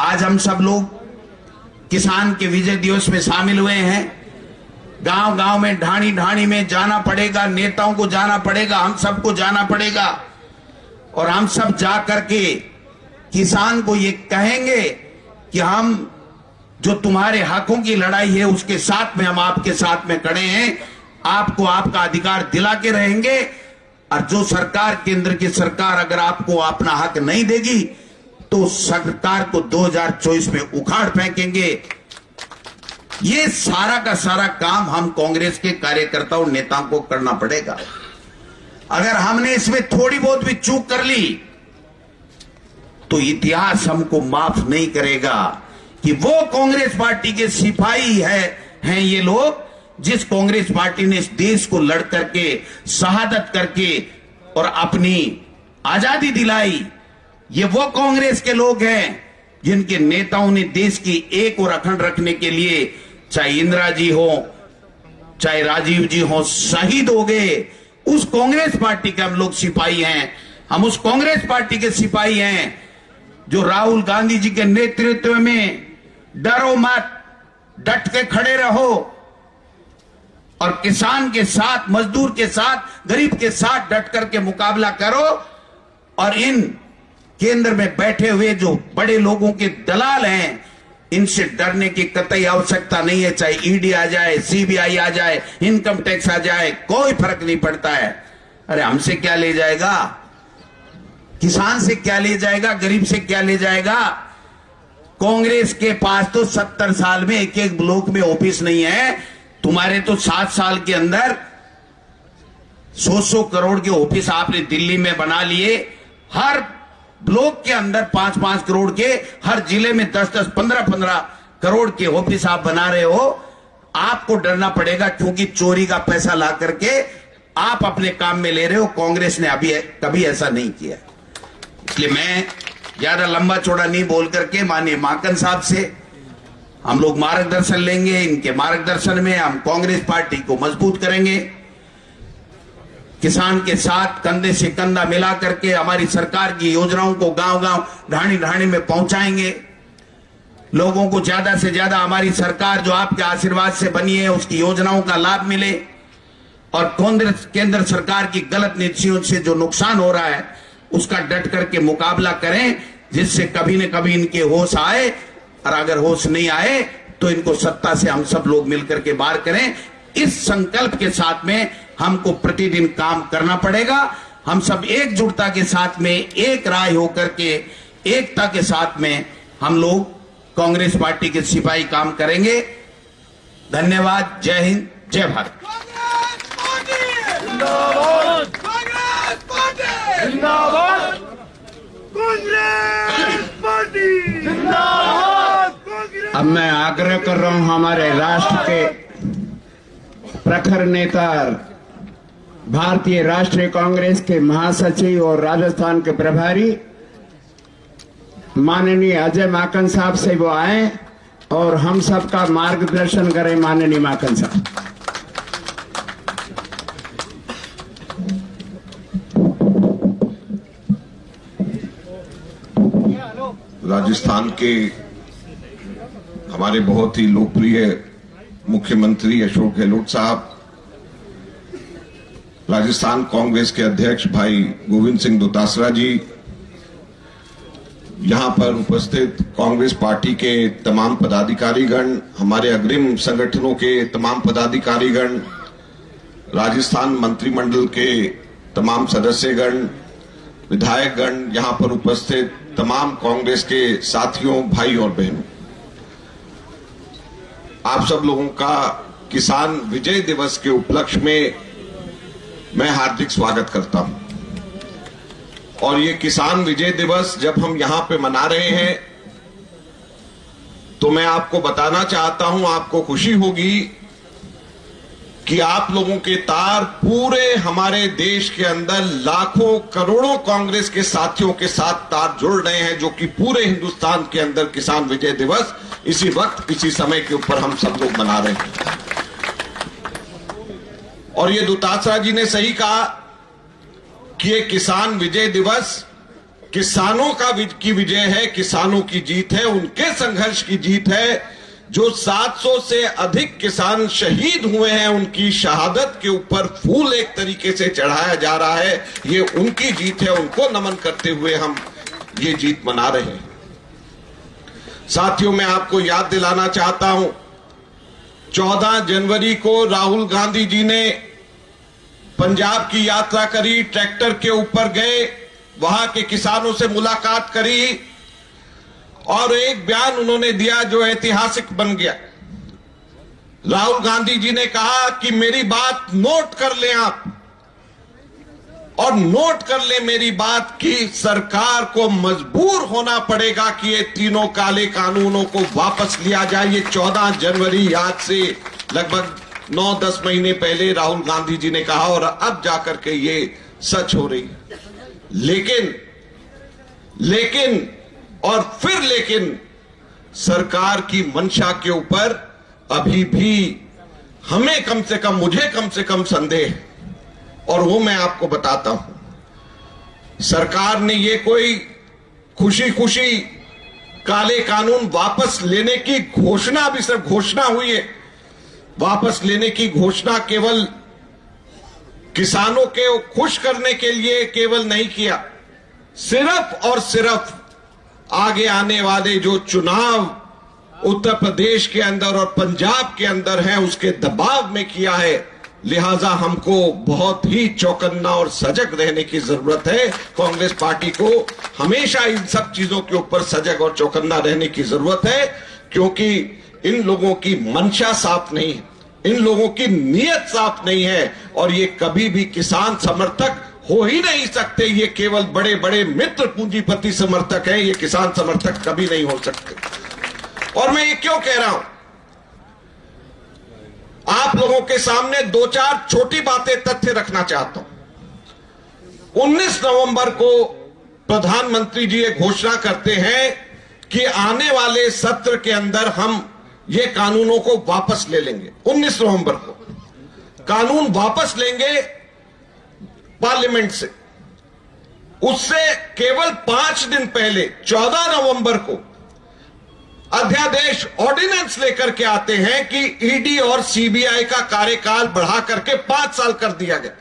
आज हम सब लोग किसान के विजय दिवस में शामिल हुए हैं। गांव गांव में ढाणी ढाणी में जाना पड़ेगा, नेताओं को जाना पड़ेगा, हम सबको जाना पड़ेगा, और हम सब जा करके किसान को ये कहेंगे कि हम जो तुम्हारे हकों की लड़ाई है उसके साथ में हम आपके साथ में खड़े हैं, आपको आपका अधिकार दिला के रहेंगे। और जो सरकार, केंद्र की सरकार अगर आपको अपना हक नहीं देगी तो सरकार को 2024 में उखाड़ फेंकेंगे। ये सारा का सारा काम हम कांग्रेस के कार्यकर्ताओं, नेताओं को करना पड़ेगा। अगर हमने इसमें थोड़ी बहुत भी चूक कर ली तो इतिहास हमको माफ नहीं करेगा कि वो कांग्रेस पार्टी के सिपाही हैं ये लोग, जिस कांग्रेस पार्टी ने इस देश को लड़ करके, शहादत करके और अपनी आजादी दिलाई। ये वो कांग्रेस के लोग हैं जिनके नेताओं ने देश की एक और अखंड रखने के लिए, चाहे इंदिरा जी हो, चाहे राजीव जी हो, शहीद हो गए। उस कांग्रेस पार्टी के हम लोग सिपाही हैं। हम उस कांग्रेस पार्टी के सिपाही हैं जो राहुल गांधी जी के नेतृत्व में डरो मत, डट के खड़े रहो और किसान के साथ, मजदूर के साथ, गरीब के साथ डट करके मुकाबला करो। और इन केंद्र में बैठे हुए जो बड़े लोगों के दलाल हैं, इनसे डरने की कतई आवश्यकता नहीं है। चाहे ईडी आ जाए, सीबीआई आ जाए, इनकम टैक्स आ जाए, कोई फर्क नहीं पड़ता है। अरे हमसे क्या ले जाएगा? किसान से क्या ले जाएगा? गरीब से क्या ले जाएगा? कांग्रेस के पास तो 70 साल में एक एक ब्लॉक में ऑफिस नहीं है। तुम्हारे तो 7 साल के अंदर 100 करोड़ के ऑफिस आपने दिल्ली में बना लिए। हर ब्लॉक के अंदर 5-5 करोड़ के, हर जिले में 10-10, 15-15 करोड़ के ऑफिस आप बना रहे हो। आपको डरना पड़ेगा क्योंकि चोरी का पैसा ला करके आप अपने काम में ले रहे हो। कांग्रेस ने अभी कभी ऐसा नहीं किया। इसलिए मैं ज्यादा लंबा चौड़ा नहीं बोल करके माननीय माकन साहब से हम लोग मार्गदर्शन लेंगे। इनके मार्गदर्शन में हम कांग्रेस पार्टी को मजबूत करेंगे। किसान के साथ कंधे से कंधा मिला करके हमारी सरकार की योजनाओं को गांव-गांव, ढाणी-ढाणी में पहुंचाएंगे। लोगों को ज्यादा से ज्यादा हमारी सरकार जो आपके आशीर्वाद से बनी है उसकी योजनाओं का लाभ मिले और केंद्र सरकार की गलत नीतियों से जो नुकसान हो रहा है उसका डट करके मुकाबला करें, जिससे कभी न कभी इनके होश आए। और अगर होश नहीं आए तो इनको सत्ता से हम सब लोग मिलकर के बाहर करें। इस संकल्प के साथ में हमको प्रतिदिन काम करना पड़ेगा। हम सब एकजुटता के साथ में, एक राय होकर के, एकता के साथ में हम लोग कांग्रेस पार्टी के सिपाही काम करेंगे। धन्यवाद। जय हिंद, जय भारत। अब मैं आग्रह कर रहा हूं हमारे राष्ट्र के प्रखर नेता, भारतीय राष्ट्रीय कांग्रेस के महासचिव और राजस्थान के प्रभारी माननीय अजय माकन साहब से वो आए और हम सबका मार्गदर्शन करें। माननीय माकन साहब। राजस्थान के हमारे बहुत ही लोकप्रिय मुख्यमंत्री अशोक गहलोत साहब, राजस्थान कांग्रेस के अध्यक्ष भाई गोविंद सिंह दोतासरा जी, यहां पर उपस्थित कांग्रेस पार्टी के तमाम पदाधिकारीगण, हमारे अग्रिम संगठनों के तमाम पदाधिकारीगण, राजस्थान मंत्रिमंडल के तमाम सदस्यगण, विधायकगण, यहां पर उपस्थित तमाम कांग्रेस के साथियों, भाई और बहनों, आप सब लोगों का किसान विजय दिवस के उपलक्ष्य में मैं हार्दिक स्वागत करता हूं। और ये किसान विजय दिवस जब हम यहां पे मना रहे हैं तो मैं आपको बताना चाहता हूं, आपको खुशी होगी कि आप लोगों के तार पूरे हमारे देश के अंदर लाखों करोड़ों कांग्रेस के साथियों के साथ तार जुड़ रहे हैं, जो कि पूरे हिंदुस्तान के अंदर किसान विजय दिवस इसी वक्त, इसी समय के ऊपर हम सब लोग मना रहे हैं। और ये दोतासरा जी ने सही कहा कि ये किसान विजय दिवस किसानों की विजय है, किसानों की जीत है, उनके संघर्ष की जीत है। जो 700 से अधिक किसान शहीद हुए हैं, उनकी शहादत के ऊपर फूल एक तरीके से चढ़ाया जा रहा है, ये उनकी जीत है। उनको नमन करते हुए हम ये जीत मना रहे हैं। साथियों, मैं आपको याद दिलाना चाहता हूं, 14 जनवरी को राहुल गांधी जी ने पंजाब की यात्रा करी, ट्रैक्टर के ऊपर गए, वहां के किसानों से मुलाकात करी और एक बयान उन्होंने दिया जो ऐतिहासिक बन गया। राहुल गांधी जी ने कहा कि मेरी बात नोट कर लें आप, और नोट कर ले मेरी बात कि सरकार को मजबूर होना पड़ेगा कि ये तीनों काले कानूनों को वापस लिया जाए। ये 14 जनवरी आज से लगभग 9-10 महीने पहले राहुल गांधी जी ने कहा और अब जाकर के ये सच हो रही है। लेकिन और फिर लेकिन सरकार की मंशा के ऊपर अभी भी हमें मुझे कम से कम संदेह है, और वो मैं आपको बताता हूं। सरकार ने ये कोई खुशी खुशी काले कानून वापस लेने की घोषणा, भी सिर्फ घोषणा हुई है, वापस लेने की घोषणा केवल किसानों के खुश करने के लिए केवल नहीं किया, सिर्फ और सिर्फ आगे आने वाले जो चुनाव उत्तर प्रदेश के अंदर और पंजाब के अंदर है उसके दबाव में किया है। लिहाजा हमको बहुत ही चौकन्ना और सजग रहने की जरूरत है। कांग्रेस पार्टी को हमेशा इन सब चीजों के ऊपर सजग और चौकन्ना रहने की जरूरत है, क्योंकि इन लोगों की मंशा साफ नहीं है, इन लोगों की नीयत साफ नहीं है, और ये कभी भी किसान समर्थक हो ही नहीं सकते। ये केवल बड़े बड़े मित्र पूंजीपति समर्थक है, ये किसान समर्थक कभी नहीं हो सकते। और मैं ये क्यों कह रहा हूं, आप लोगों के सामने 2-4 छोटी बातें, तथ्य रखना चाहता हूं। 19 नवंबर को प्रधानमंत्री जी ये घोषणा करते हैं कि आने वाले सत्र के अंदर हम ये कानूनों को वापस ले लेंगे। 19 नवंबर को कानून वापस लेंगे पार्लियामेंट से। उससे केवल 5 दिन पहले 14 नवंबर को अध्यादेश ऑर्डिनेंस लेकर के आते हैं कि ईडी और सीबीआई का कार्यकाल बढ़ा करके 5 साल कर दिया गया।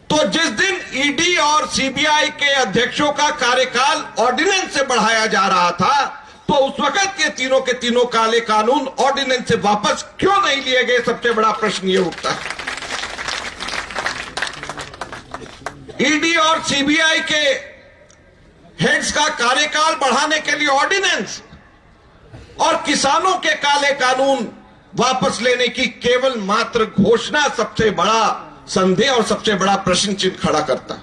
तो जिस दिन ईडी और सीबीआई के अध्यक्षों का कार्यकाल ऑर्डिनेंस से बढ़ाया जा रहा था, तो उस वक्त ये तीनों के तीनों काले कानून ऑर्डिनेंस से वापस क्यों नहीं लिए गए, सबसे बड़ा प्रश्न ये उठता है। ईडी और सीबीआई के हेड्स का कार्यकाल बढ़ाने के लिए ऑर्डिनेंस और किसानों के काले कानून वापस लेने की केवल मात्र घोषणा सबसे बड़ा संदेह और सबसे बड़ा प्रश्न चिन्ह खड़ा करता।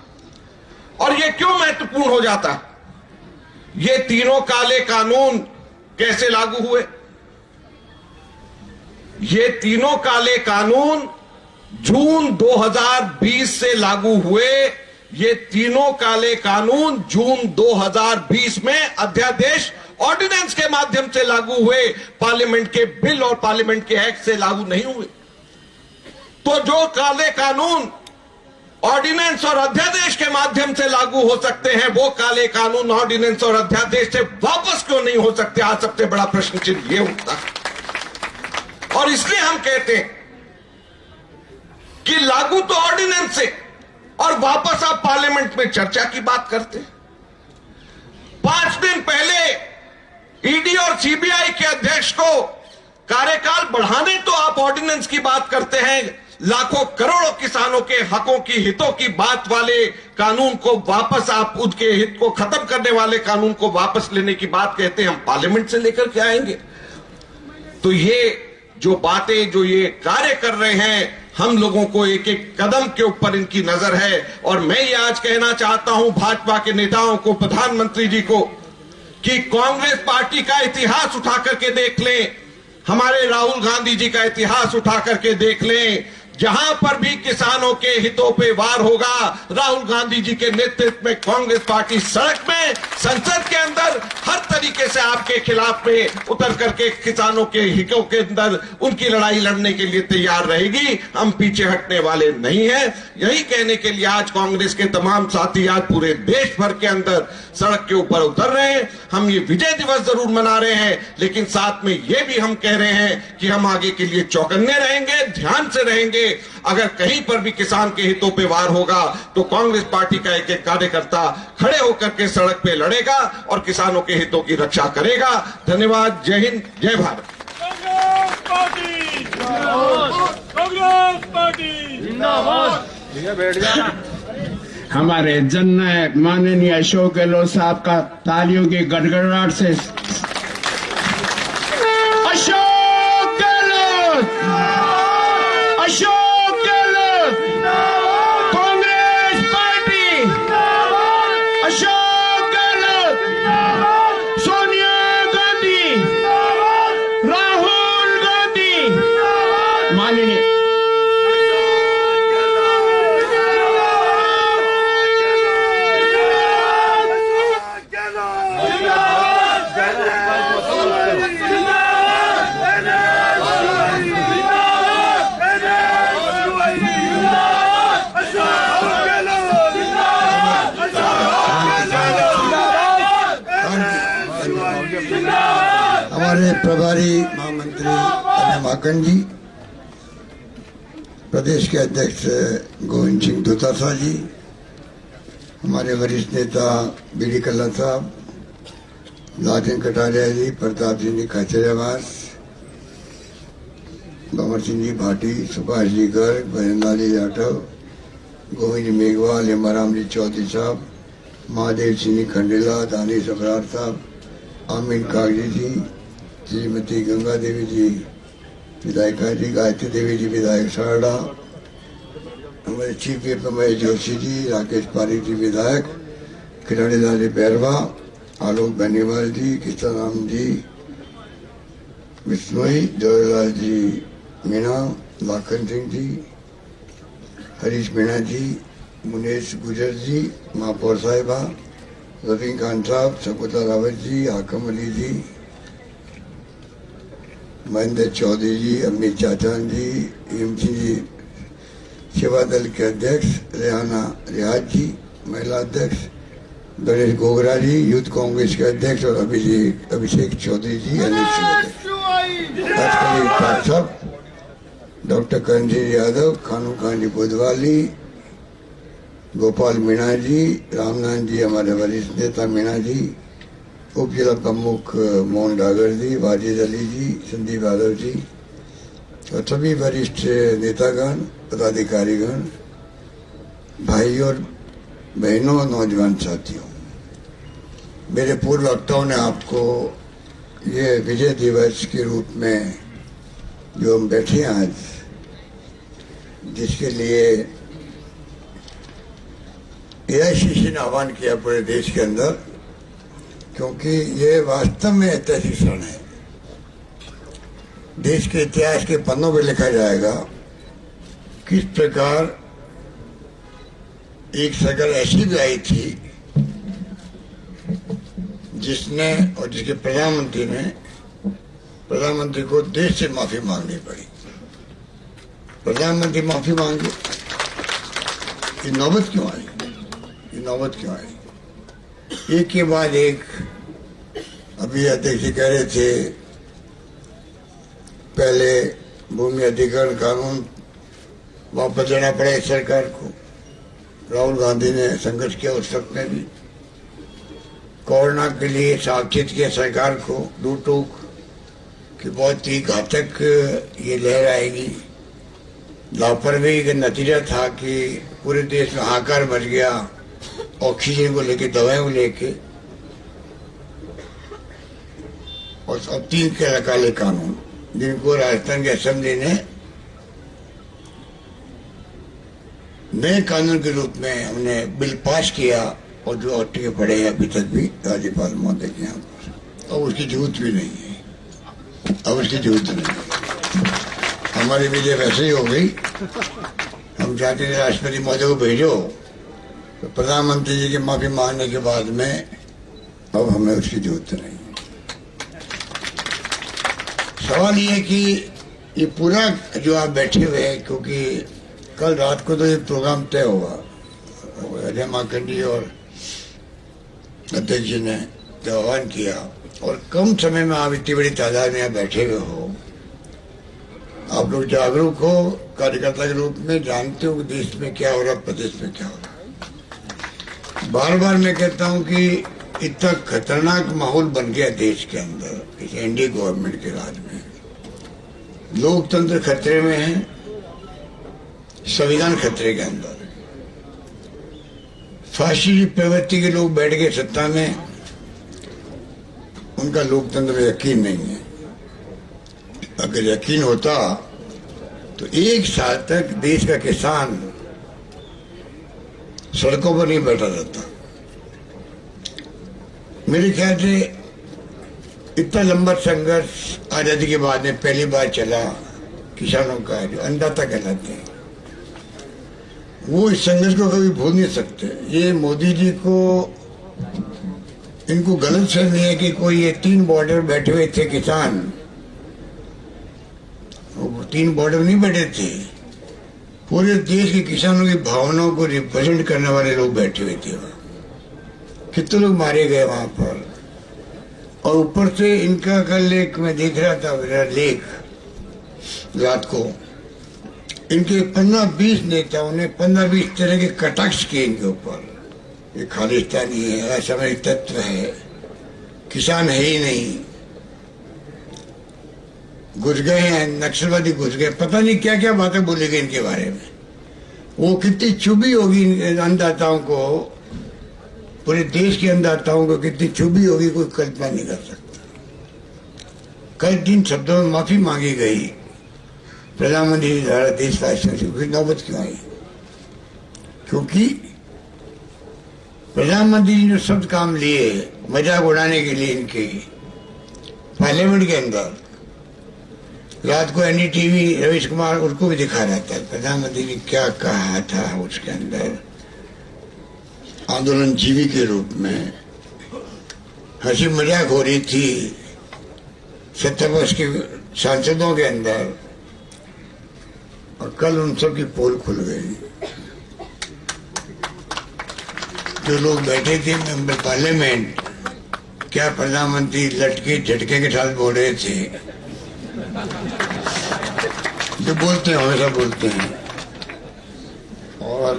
और यह क्यों महत्वपूर्ण हो जाता? ये तीनों काले कानून कैसे लागू हुए? ये तीनों काले कानून जून 2020 से लागू हुए। ये तीनों काले कानून जून 2020 में अध्यादेश ऑर्डिनेंस के माध्यम से लागू हुए, पार्लियामेंट के बिल और पार्लियामेंट के एक्ट से लागू नहीं हुए। तो जो काले कानून ऑर्डिनेंस और अध्यादेश के माध्यम से लागू हो सकते हैं, वो काले कानून ऑर्डिनेंस और अध्यादेश से वापस क्यों नहीं हो सकते? आज सबसे बड़ा प्रश्न चिन्ह ये उठता है। और इसलिए हम कहते हैं कि लागू तो ऑर्डिनेंस से, और वापस आप पार्लियामेंट में चर्चा की बात करते हैं। 5 दिन पहले ईडी और सीबीआई के अध्यक्ष को कार्यकाल बढ़ाने तो आप ऑर्डिनेंस की बात करते हैं, लाखों करोड़ों किसानों के हकों की, हितों की बात वाले कानून को वापस, आप उनके हित को खत्म करने वाले कानून को वापस लेने की बात कहते हैं, हम पार्लियामेंट से लेकर के आएंगे। तो ये जो बातें, जो ये कार्य कर रहे हैं, हम लोगों को एक एक कदम के ऊपर इनकी नजर है। और मैं ये आज कहना चाहता हूं भाजपा के नेताओं को, प्रधानमंत्री जी को, कि कांग्रेस पार्टी का इतिहास उठा करके देख लें, हमारे राहुल गांधी जी का इतिहास उठा करके देख लें। जहां पर भी किसानों के हितों पे वार होगा, राहुल गांधी जी के नेतृत्व में कांग्रेस पार्टी सड़क में, संसद के अंदर हर तरीके से आपके खिलाफ में उतर करके किसानों के हितों के अंदर उनकी लड़ाई लड़ने के लिए तैयार रहेगी। हम पीछे हटने वाले नहीं हैं। यही कहने के लिए आज कांग्रेस के तमाम साथी आज पूरे देश भर के अंदर सड़क के ऊपर उतर रहे हैं। हम ये विजय दिवस जरूर मना रहे हैं, लेकिन साथ में ये भी हम कह रहे हैं कि हम आगे के लिए चौकन्ने रहेंगे, ध्यान से रहेंगे अगर कहीं पर भी किसान के हितों पे वार होगा तो कांग्रेस पार्टी का एक एक कार्यकर्ता खड़े होकर के सड़क पे लड़ेगा और किसानों के हितों की रक्षा करेगा। धन्यवाद। जय हिंद, जय भारत। हमारे जननायक माननीय अशोक गहलोत साहब का तालियों की गड़गड़ाहट से अशोक गहलोत, अशोक गहलोत, कांग्रेस पार्टी, अशोक गहलोत, सोनिया गांधी, राहुल गांधी, माननीय हमारे प्रभारी महामंत्री अजय माकन जी, प्रदेश के अध्यक्ष गोविंद सिंह दोतासा जी, हमारे वरिष्ठ नेता बीडी कल्ला साहब, लालचंद कटारिया जी, प्रताप सिंह जी खाचरियावास, भंवर सिंह जी भाटी, सुभाष जी गर्ग, भजनलाल जी जाटव, गोविंद मेघवाल, हेमाराम जी चौधरी साहब, महादेव सिंह जी खंडेला, दानिश अबरार साहब, आमीन कागजी जी, श्रीमती गंगा देवी जी विधायिका जी, गायत्री देवी जी विधायक सारड़ा, हमारे चीफ व्हिप महेश जोशी जी, राकेश पारिक जी विधायक, किरणीलाल जी बैरवा, आलोक बेनीवाल जी, किशन राम जी विश्नोई, जवाहरलाल जी मीणा, लाखन सिंह जी, हरीश मीणा जी, मुनेश गुजर जी, महापौर साहिबा, रफीक खान साहब, शकुंतला रावत जी, हाकम अली जी, महेंद्र चौधरी जी, अमित चाचान जी, हेम सिंह जी, सेवा दल के अध्यक्ष रेहाना रियाज जी, महिला अध्यक्ष गणेश गोगरा जी, यूथ कांग्रेस के अध्यक्ष और अभिषेक चौधरी जी, साहब, डॉक्टर करणजीत यादव, खानू खान जी बुधवाली, गोपाल मीणा जी, रामनाथ जी, हमारे वरिष्ठ नेता मीणा जी, उप जिला प्रमुख मोहन डागर जी, वाजिद अली जी, संदीप यादव जी और सभी वरिष्ठ नेतागण, पदाधिकारीगण, भाई और बहनों और नौजवान साथियों, मेरे पूर्व वक्ताओं ने आपको ये विजय दिवस के रूप में जो हम बैठे हैं आज, जिसके लिए एआईसीसी ने आह्वान किया पूरे देश के अंदर, क्योंकि ये वास्तव में ऐतिहासिक क्षण है। देश के इतिहास के पन्नों पर लिखा जाएगा किस प्रकार एक सरकार ऐसी भी आई थी जिसने और जिसके प्रधानमंत्री को देश से माफी मांगनी पड़ी। प्रधानमंत्री माफी मांगे, ये नौबत क्यों आई? ये नौबत क्यों आई? एक के बाद एक अभी अध्यक्ष जी कह रहे थे, पहले भूमि अधिग्रहण कानून वापस लेना पड़ा इस सरकार को। राहुल गांधी ने संघर्ष किया उस वक्त में भी। कोरोना के लिए सावचेत किया सरकार को, दो टूक कि बहुत ही घातक ये लहर आएगी। लापरवाही का नतीजा था कि पूरे देश में हाहाकार मच गया, ऑक्सीजन को लेके, दवाओं को लेके। और अब 3 काले कानून जिनको राजस्थान की असेंबली ने नए कानून के रूप में हमने बिल पास किया और जो अटके पड़े हैं अभी तक भी राज्यपाल महोदय के यहाँ पर। अब उसकी जरूरत भी नहीं है, अब उसकी जरूरत नहीं है। हमारी विजय वैसे ही हो गई। हम चाहते थे राष्ट्रपति महोदय को भेजो, तो प्रधानमंत्री जी की माफी मांगने के बाद में अब हमें उसकी जरूरत नहीं। सवाल ये है कि ये पूरा जो आप बैठे हुए हैं, क्योंकि कल रात को तो ये प्रोग्राम तय हुआ, अजय माकन जी और अध्यक्ष जी ने आह्वान किया, और कम समय में आप इतनी बड़ी तादाद में यहाँ बैठे हुए हो। आप लोग जागरूक हो, कार्यकर्ता के रूप में जानते हो कि देश में क्या हो रहा, प्रदेश में क्या हो रहा। बार बार मैं कहता हूं कि इतना खतरनाक माहौल बन गया देश के अंदर इस एनडीए गवर्नमेंट के राज में। लोकतंत्र खतरे में है, संविधान खतरे के अंदर। फाशी प्रवृत्ति के लोग बैठ गए सत्ता में, उनका लोकतंत्र में यकीन नहीं है। अगर यकीन होता तो एक साल तक देश का किसान सड़कों पर नहीं बैठा रहता। मेरे ख्याल से इतना लंबा संघर्ष आजादी के बाद में पहली बार चला किसानों का, जो अन्नदाता कहलाते हैं, वो इस संघर्ष को कभी भूल नहीं सकते। ये मोदी जी को, इनको गलत फहमी है कि कोई ये 3 बॉर्डर बैठे हुए थे किसान, वो 3 बॉर्डर नहीं बैठे थे, पूरे देश के किसानों की भावनाओं को रिप्रेजेंट करने वाले लोग बैठे हुए थे वहां। कितने लोग मारे गए वहां पर। और ऊपर से इनका कल एक मैं देख रहा था मेरा लेख रात को, इनके 15-20 नेताओं ने 15-20 तरह के कटाक्ष किए इनके ऊपर। ये खालिस्तानी है, असामरिक तत्व है, किसान है ही नहीं, घुस गए हैं, नक्सलवादी घुस गए, पता नहीं क्या क्या बातें बोली गई इनके बारे में। वो कितनी चुभी होगी अन्नदाताओं को, पूरे देश के अन्नदाताओं को कितनी चुभी होगी, कोई कल्पना नहीं कर सकता। कल 3 शब्दों में माफी मांगी गई प्रधानमंत्री द्वारा देशवासियों से। फिर नौबत क्यों आई? क्योंकि प्रधानमंत्री ने जो शब्द काम लिए मजाक उड़ाने के लिए इनके पार्लियामेंट के अंदर, रात को एनडीटीवी रवीश कुमार उसको भी दिखा रहा था प्रधानमंत्री ने क्या कहा था उसके अंदर, आंदोलन जीवी के रूप में हंसी मजाक हो रही थी 70 वर्ष के सांसदों के अंदर। और कल उन सब की पोल खुल गई। जो लोग बैठे थे मेंबर पार्लियामेंट, क्या प्रधानमंत्री लटके झटके के साथ बोल रहे थे, जो बोलते हैं हमेशा बोलते हैं, और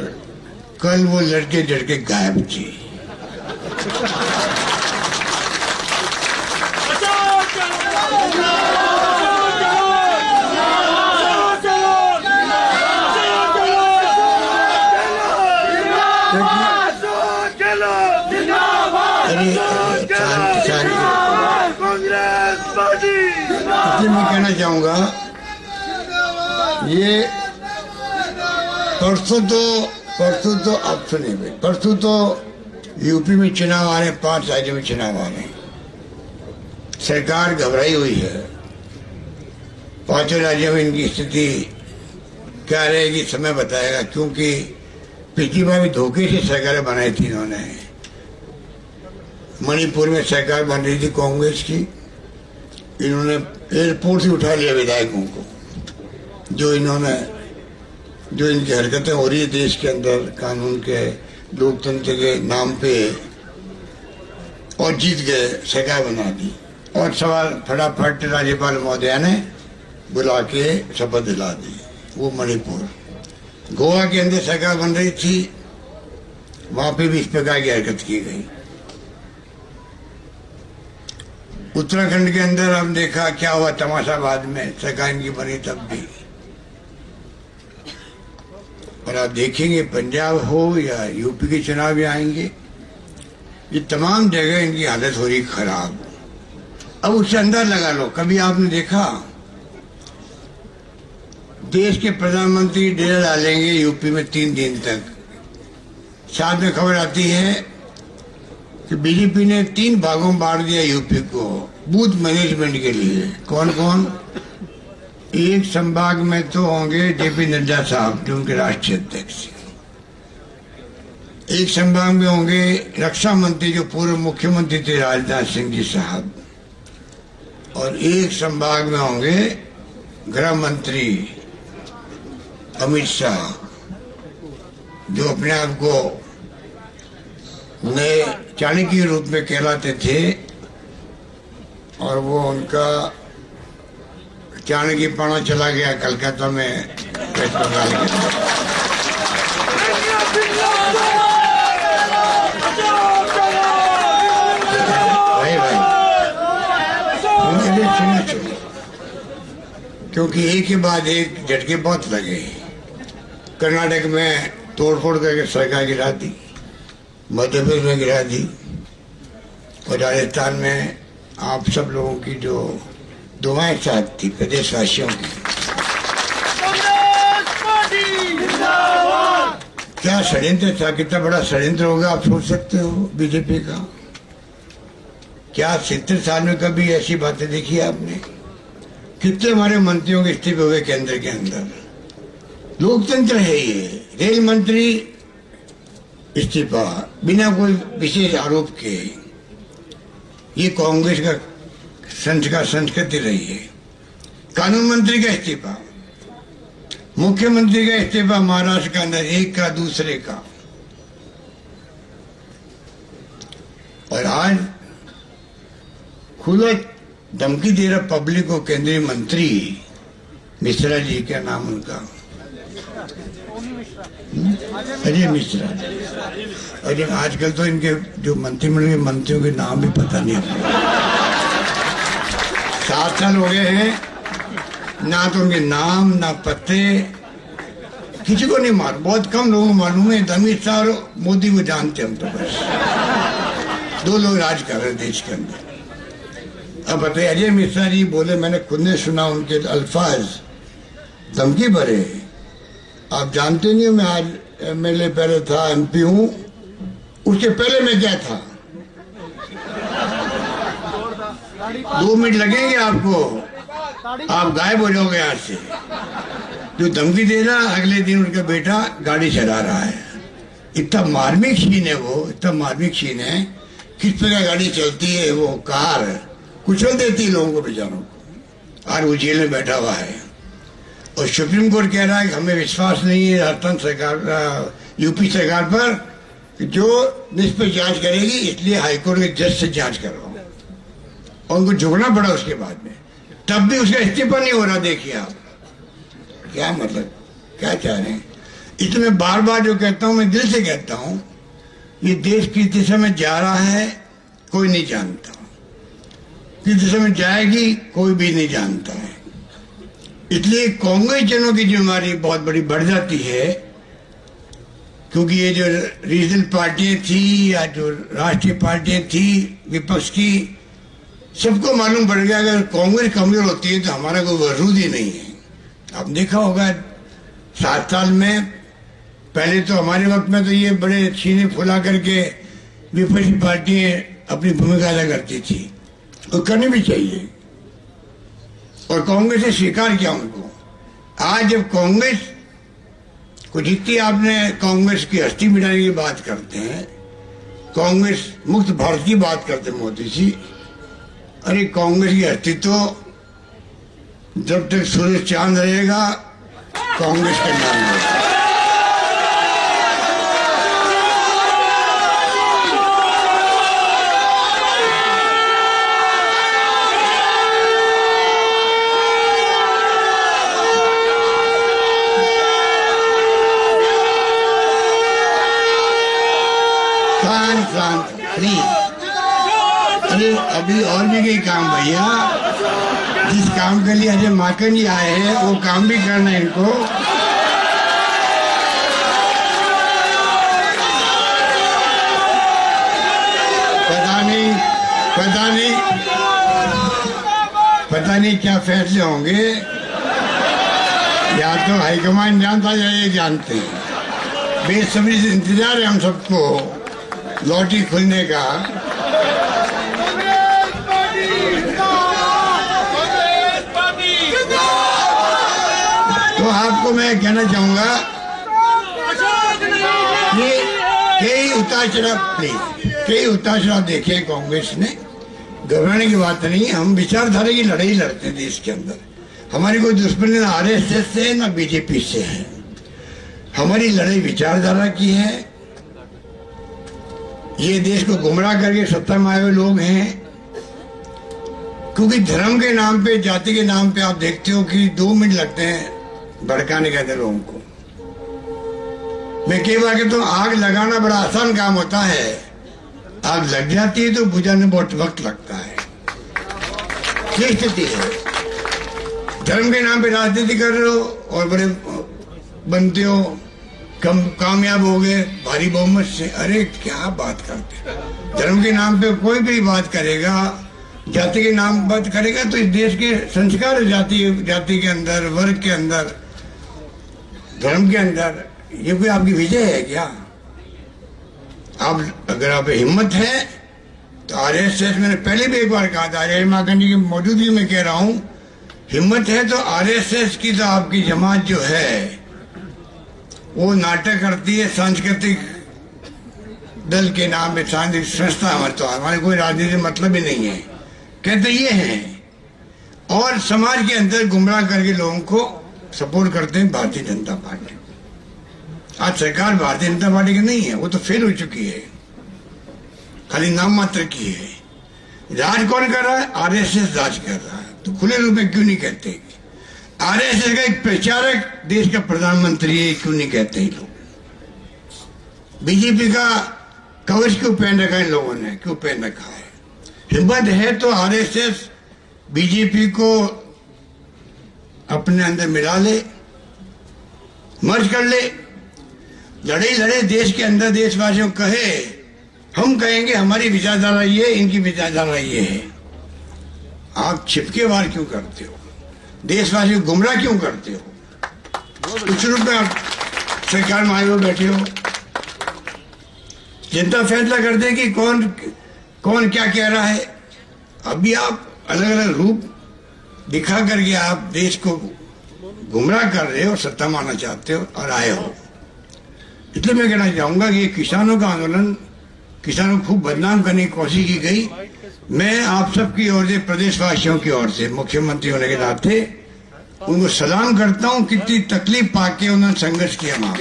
कल वो लटके झटके गायब थी। इसलिए मैं कहना चाहूंगा, ये परसों तो आप सुने भाई, परसों तो यूपी में चुनाव आ रहे हैं, 5 राज्यों में चुनाव आ रहे हैं। सरकार घबराई हुई है। 5 राज्यों में इनकी स्थिति क्या रहेगी समय बताएगा, क्योंकि पिछली बार भी धोखे से सरकारें बनाई थी इन्होंने। मणिपुर में सरकार बन रही थी कांग्रेस की, इन्होंने एयरपोर्ट से उठा लिया विधायकों को। जो इनकी हरकतें हो रही है देश के अंदर कानून के, लोकतंत्र के नाम पे, और जीत गए, सरकार बना दी। और सवाल फटाफट राज्यपाल महोदया ने बुला के शपथ दिला दी। वो मणिपुर, गोवा के अंदर सरकार बन रही थी, वहां पे भी इस प्रकार की हरकत की गई। उत्तराखंड के अंदर हम देखा क्या हुआ तमाशा, बाद में सरकार इनकी बनी तब भी। और आप देखेंगे पंजाब हो या यूपी के चुनाव भी आएंगे, ये तमाम जगह इनकी हालत हो रही खराब। अब उससे अंदाज लगा लो, कभी आपने देखा देश के प्रधानमंत्री डेरा डालेंगे यूपी में 3 दिन तक, साथ में खबर आती है कि बीजेपी ने 3 भागों में बांट दिया यूपी को बूथ मैनेजमेंट के लिए। कौन कौन? एक संभाग में तो होंगे जेपी नड्डा साहब जो उनके राष्ट्रीय अध्यक्ष, एक संभाग में होंगे रक्षा मंत्री जो पूर्व मुख्यमंत्री थे राजनाथ सिंह जी साहब, और एक संभाग में होंगे गृह मंत्री अमित शाह, जो अपने आप को नए चाणक्य रूप में कहलाते थे। और वो उनका चाणक्य पढ़ा चला गया कलकत्ता में वेस्ट बंगाल के अंदर। भाई मुझे सुनना चाहिए, क्योंकि एक के बाद एक झटके बहुत लगे। कर्नाटक में तोड़फोड़ करके सरकार गिरा दी, मध्य प्रदेश में गिरा दी, और राजस्थान में आप सब लोगों की जो दुआएं साथ थी प्रदेशवासियों की, क्या षड्यंत्र था, कितना बड़ा षड्यंत्र होगा आप सोच सकते हो बीजेपी का। क्या 70 साल में कभी ऐसी बातें देखी आपने? कितने हमारे मंत्रियों के इस्तीफे हुए केंद्र के अंदर। लोकतंत्र है ये। रेल मंत्री इस्तीफा बिना कोई विशेष आरोप के, ये कांग्रेस का संस्कृति रही है। कानून मंत्री का इस्तीफा, मुख्यमंत्री का इस्तीफा महाराष्ट्र के अंदर, एक का दूसरे का। और आज खुला धमकी दे रहा पब्लिक को केंद्रीय मंत्री मिश्रा जी, क्या नाम उनका, अजय मिश्रा। अरे आजकल तो इनके जो मंत्रिमंडल के मंत्रियों के नाम भी पता नहीं है। 7 साल हो गए हैं, ना तो उनके नाम ना पते किसी को नहीं मालूम। बहुत कम लोगों को मालूम है। अमित शाह और मोदी को जानते हम तो बस। 2 लोग राज कर रहे हैं देश के अंदर। अब बताइए, अजय मिश्रा जी बोले, मैंने खुद ने सुना उनके अल्फाज धमकी भरे। आप जानते नहीं, मैं आज MLA पहले था, MP हूं, उसके पहले मैं क्या था। 2 मिनट लगेंगे आपको, आप गायब हो जाओगे आज से। जो धमकी दे रहा, अगले दिन उनका बेटा गाड़ी चला रहा है। इतना मार्मिक सीन है वो, इतना मार्मिक सीन है। किस प्रकार गाड़ी चलती है, वो कार कुचल देती है लोगों को, बेचारों को। और वो जेल में बैठा हुआ है। और सुप्रीम कोर्ट कह रहा है कि हमें विश्वास नहीं है राजस्थान सरकार, यूपी सरकार पर, कि जो निष्पक्ष जांच करेगी, इसलिए हाईकोर्ट के जज से जांच करवाओ। और उनको झुकना पड़ा उसके बाद में, तब भी उसका इस्तीफा नहीं हो रहा। देखिए आप क्या मतलब, क्या चाह रहे हैं। इसलिए मैं बार बार जो कहता हूं, मैं दिल से कहता हूं, ये देश किस दिशा में जा रहा है कोई नहीं जानता, किस दिशा में जाएगी कोई भी नहीं जानता है। इसलिए कांग्रेस जनों की जिम्मेदारी बहुत बड़ी बढ़ जाती है, क्योंकि ये जो रीजनल पार्टियां थी या जो राष्ट्रीय पार्टियां थी विपक्ष की, सबको मालूम पड़ गया अगर कांग्रेस कमजोर होती है तो हमारा कोई वजूद ही नहीं है। आप देखा होगा 7 साल में, पहले तो हमारे वक्त में तो ये बड़े सीने फुला करके विपक्षी पार्टियां अपनी भूमिका अदा करती थी, और करनी भी चाहिए। और कांग्रेस ने स्वीकार किया उनको। आज जब कांग्रेस को जितनी आपने कांग्रेस की हस्ती मिटाने की बात करते हैं, कांग्रेस मुक्त भारत की बात करते हैं मोदी जी, अरे कांग्रेस की हस्ती तो जब तक सूरज चांद रहेगा कांग्रेस का नाम रहेगा। अरे अभी और भी कई काम भैया, जिस काम के लिए अजय माकन जी आए हैं वो काम भी करना है इनको। पता नहीं क्या फैसले होंगे, या तो हाईकमान जानता या ये जानते हैं। बेसब्री से इंतजार है हम सबको लॉटरी खुलने का। तो आपको मैं कहना चाहूंगा कि कई उतार चढ़ाव देखे कांग्रेस ने। घबराने की बात नहीं, हम विचारधारा की लड़ाई लड़ते हैं देश के अंदर। हमारी कोई दुश्मनी ना RSS से है ना बीजेपी से है, हमारी लड़ाई विचारधारा की है। ये देश को गुमराह करके सत्ता में आए हुए लोग हैं, क्योंकि धर्म के नाम पे, जाति के नाम पे आप देखते हो कि 2 मिनट लगते हैं भड़काने के अंदर लोगों को। मैं कई बार कहता हूँ आग लगाना बड़ा आसान काम होता है, आग लग जाती है तो बुझाने बहुत वक्त लगता है। ये स्थिति है। धर्म के नाम पे राजनीति कर रहे हो और बड़े बनते हो, कम कामयाब हो गए भारी बहुमत से। अरे क्या बात करते, धर्म के नाम पे कोई भी बात करेगा, जाति के नाम बात करेगा तो इस देश के संस्कार जाति के अंदर, वर्ग के अंदर, धर्म के अंदर, ये कोई आपकी विजय है क्या? आप अगर आप हिम्मत है तो आरएसएस, मैंने पहले भी एक बार कहा था, आर्य महाकंड जी की मौजूदगी में कह रहा हूं, हिम्मत है तो आरएसएस की तो आपकी जमात जो है वो नाटक करती है सांस्कृतिक दल के नाम पे, सांस्कृतिक संस्था। हमारे कोई राजनीति मतलब ही नहीं है, कहते ये हैं, और समाज के अंदर गुमराह करके लोगों को सपोर्ट करते हैं भारतीय जनता पार्टी। आज सरकार भारतीय जनता पार्टी की नहीं है, वो तो फेल हो चुकी है, खाली नाम मात्र की है। राज कौन कर रहा है? आरएसएस राज कर रहा है। तो खुले रूप में क्यों नहीं कहते? आरएसएस का एक प्रचारक देश का प्रधानमंत्री है, क्यों नहीं कहते हैं लोग? बीजेपी का कवच क्यों पहन रखा है इन लोगों ने, क्यों पहन रखा है? हिम्मत है तो आरएसएस बीजेपी को अपने अंदर मिला ले, मर्ज कर ले, लड़े देश के अंदर, देशवासियों कहे, हम कहेंगे हमारी विचारधारा ये, इनकी विचारधारा ये है। आप छिपके वार क्यों करते हो? देशवासियों को गुमराह क्यों करते हो? कुछ रूप में आप सरकार में आए हो, बैठे हो, जनता फैसला कर दे कि कौन क्या कह रहा है। अभी आप अलग अलग रूप दिखा करके आप देश को गुमराह कर रहे हो, सत्ता मानना चाहते हो और आए हो। इसलिए मैं कहना चाहूंगा कि किसानों का आंदोलन, किसानों को खूब बदनाम करने की कोशिश की गई। मैं आप सबकी ओर से, प्रदेशवासियों की ओर से, मुख्यमंत्री होने के नाते उनको सलाम करता हूं, कितनी तकलीफ पाके उन्होंने संघर्ष किया। वहां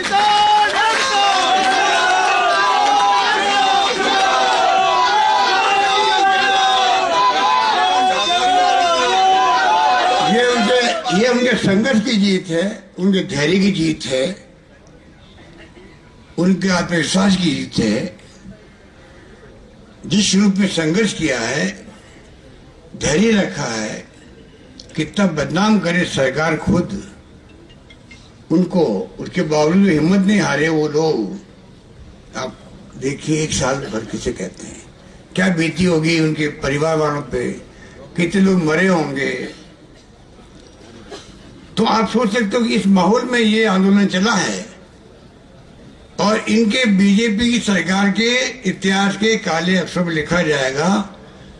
ये उनके संघर्ष की जीत है, उनके धैर्य की जीत है, उनके आत्मविश्वास की जीत है। जिस रूप में संघर्ष किया है, धैर्य रखा है, कितना बदनाम करे सरकार खुद उनको, उसके बावजूद हिम्मत नहीं हारे वो लोग। आप देखिए 1 साल भर किसे कहते हैं, क्या बीती होगी उनके परिवार वालों पे, कितने लोग मरे होंगे। तो आप सोच सकते हो कि इस माहौल में ये आंदोलन चला है, और इनके बीजेपी की सरकार के इतिहास के काले अक्षर में लिखा जाएगा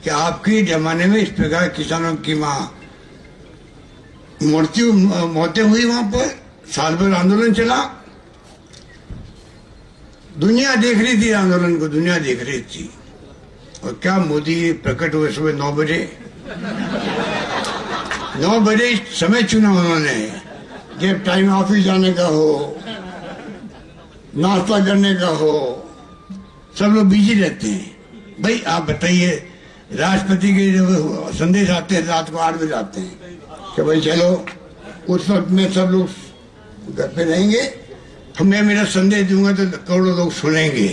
कि आपके जमाने में इस प्रकार किसानों की मौतें हुई। वहां पर साल भर आंदोलन चला, दुनिया देख रही थी आंदोलन को, दुनिया देख रही थी। और क्या मोदी प्रकट हुए सुबह 9 बजे 9 बजे समय चुना उन्होंने, जब टाइम ऑफिस जाने का हो, नाश्ता करने का हो, सब लोग बिजी रहते हैं। भाई आप बताइए, राष्ट्रपति के जब संदेश आते हैं रात को 8 बजे आते हैं कि भाई चलो, उस वक्त में सब लोग घर पे रहेंगे, मैं मेरा संदेश दूंगा तो करोड़ों लोग सुनेंगे।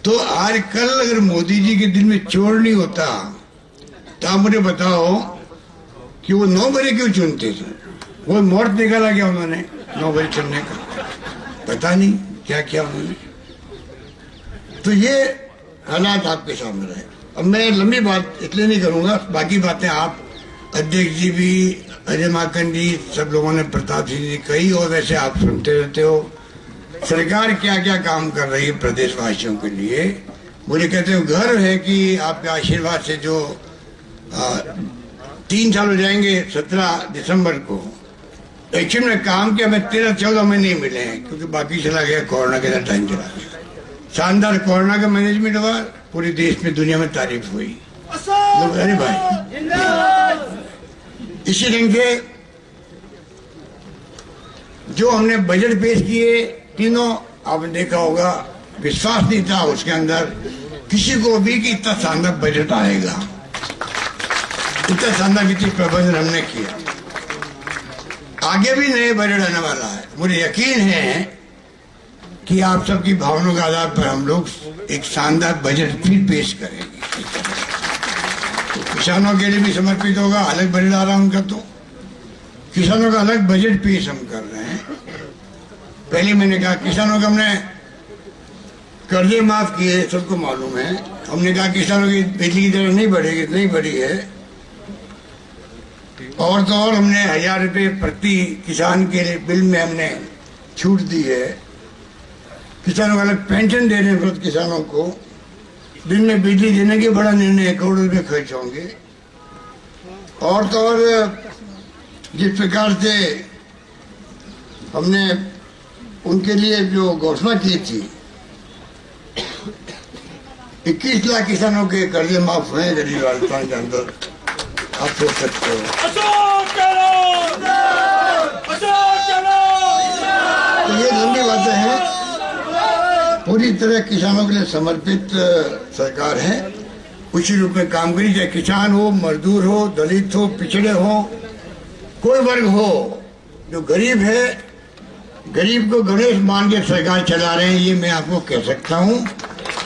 तो आज कल अगर मोदी जी के दिल में चोर नहीं होता तो आप मुझे बताओ कि वो 9 बजे क्यों चुनते थे? वो मोर्च निकाला क्या उन्होंने 9 बजे चुनने का? पता नहीं क्या क्या उन्होंने। तो ये हालात आपके सामने रहे। अब मैं लंबी बात इसलिए नहीं करूंगा, बाकी बातें आप अध्यक्ष जी भी, अजय माकन जी, सब लोगों ने, प्रताप सिंह जी कही, और वैसे आप सुनते रहते हो सरकार क्या क्या काम कर रही है प्रदेशवासियों के लिए। मुझे कहते हो गर्व है कि आपके आशीर्वाद से जो 3 साल हो जाएंगे 17 दिसंबर को एक्चुअली में काम किया। मैं 13-14 महीने नहीं मिले हैं, क्योंकि बाकी चला गया, कोरोना के साथ टाइम चला गया। शानदार कोरोना का मैनेजमेंट हुआ, पूरे देश में, दुनिया में तारीफ हुई। अरे भाई, इसी ढंग से जो हमने बजट पेश किए तीनों, आपने देखा होगा, विश्वास नहीं था उसके अंदर किसी को भी कि इतना शानदार बजट आएगा। इतना शानदार वित्तीय प्रबंधन हमने किया। आगे भी नए बजट आने वाला है। मुझे यकीन है कि आप सबकी भावनाओं के आधार पर हम लोग एक शानदार बजट फिर पेश करेंगे। किसानों के लिए भी समर्पित होगा, अलग बजट आ रहा है उनका, तो किसानों का अलग बजट पेश हम कर रहे हैं। पहले मैंने कहा किसानों का हमने कर्जे माफ किए, सबको मालूम है। हमने कहा किसानों की बिजली की दर नहीं बढ़ेगी, नहीं बढ़ी है। और तो और हमने 1000 रुपये प्रति किसान के बिल में हमने छूट दी है। किसानों को अलग पेंशन दे रहे हैं खुद किसानों को। दिन में बिजली देने के बड़ा निर्णय, करोड़ों रुपये खर्च होंगे। और तो और जिस प्रकार से हमने उनके लिए जो घोषणा की थी, 21 लाख किसानों के कर्जे माफ हुए गरीब राजस्थान के अंदर, आप सोच सकते हो। तो ये लंबी बातें हैं। पूरी तरह किसानों के लिए समर्पित सरकार है। उसी रूप में काम करी, चाहे किसान हो, मजदूर हो, दलित हो, पिछड़े हो, कोई वर्ग हो। जो गरीब है, गरीब को गणेश मान के सरकार चला रहे हैं, ये मैं आपको कह सकता हूं।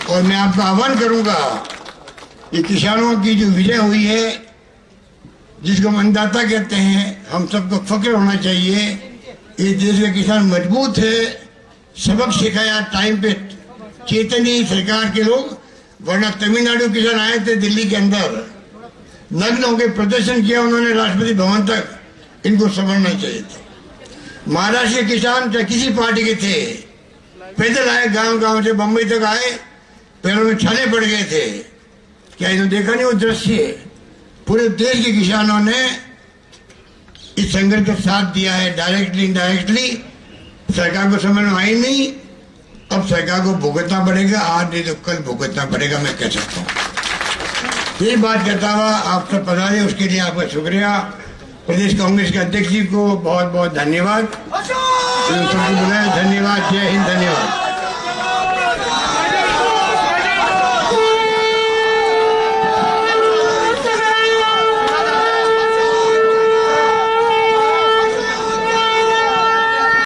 और मैं आपका आह्वान करूंगा, ये किसानों की जो विजय हुई है, जिसको हम अन्नदाता कहते हैं, हम सबको फक्र होना चाहिए। ये देश के किसान मजबूत है। सबक सिखाया टाइम पे चेतनी सरकार के लोग, वरना तमिलनाडु किसान आए थे दिल्ली के अंदर, नग्न होकर प्रदर्शन किया उन्होंने राष्ट्रपति भवन तक। इनको समझना चाहिए था। महाराष्ट्र के किसान चाहे किसी पार्टी के थे, पैदल आए, गांव-गांव से बंबई तक आए, पैरों में छाले पड़ गए थे। क्या इन्होंने देखा नहीं वो दृश्य? पूरे देश के किसानों ने इस संघर्ष का साथ दिया है, डायरेक्टली इनडायरेक्टली। सरकार को समझ में आई नहीं, अब सरकार को भुगतना पड़ेगा। आज नहीं तो कल भुगतना पड़ेगा, मैं कह सकता हूँ। यही बात करता हुआ आप सब पधारे, उसके लिए आपका शुक्रिया। प्रदेश कांग्रेस के अध्यक्ष जी को बहुत बहुत धन्यवाद। धन्यवाद। जय हिंद। धन्यवाद।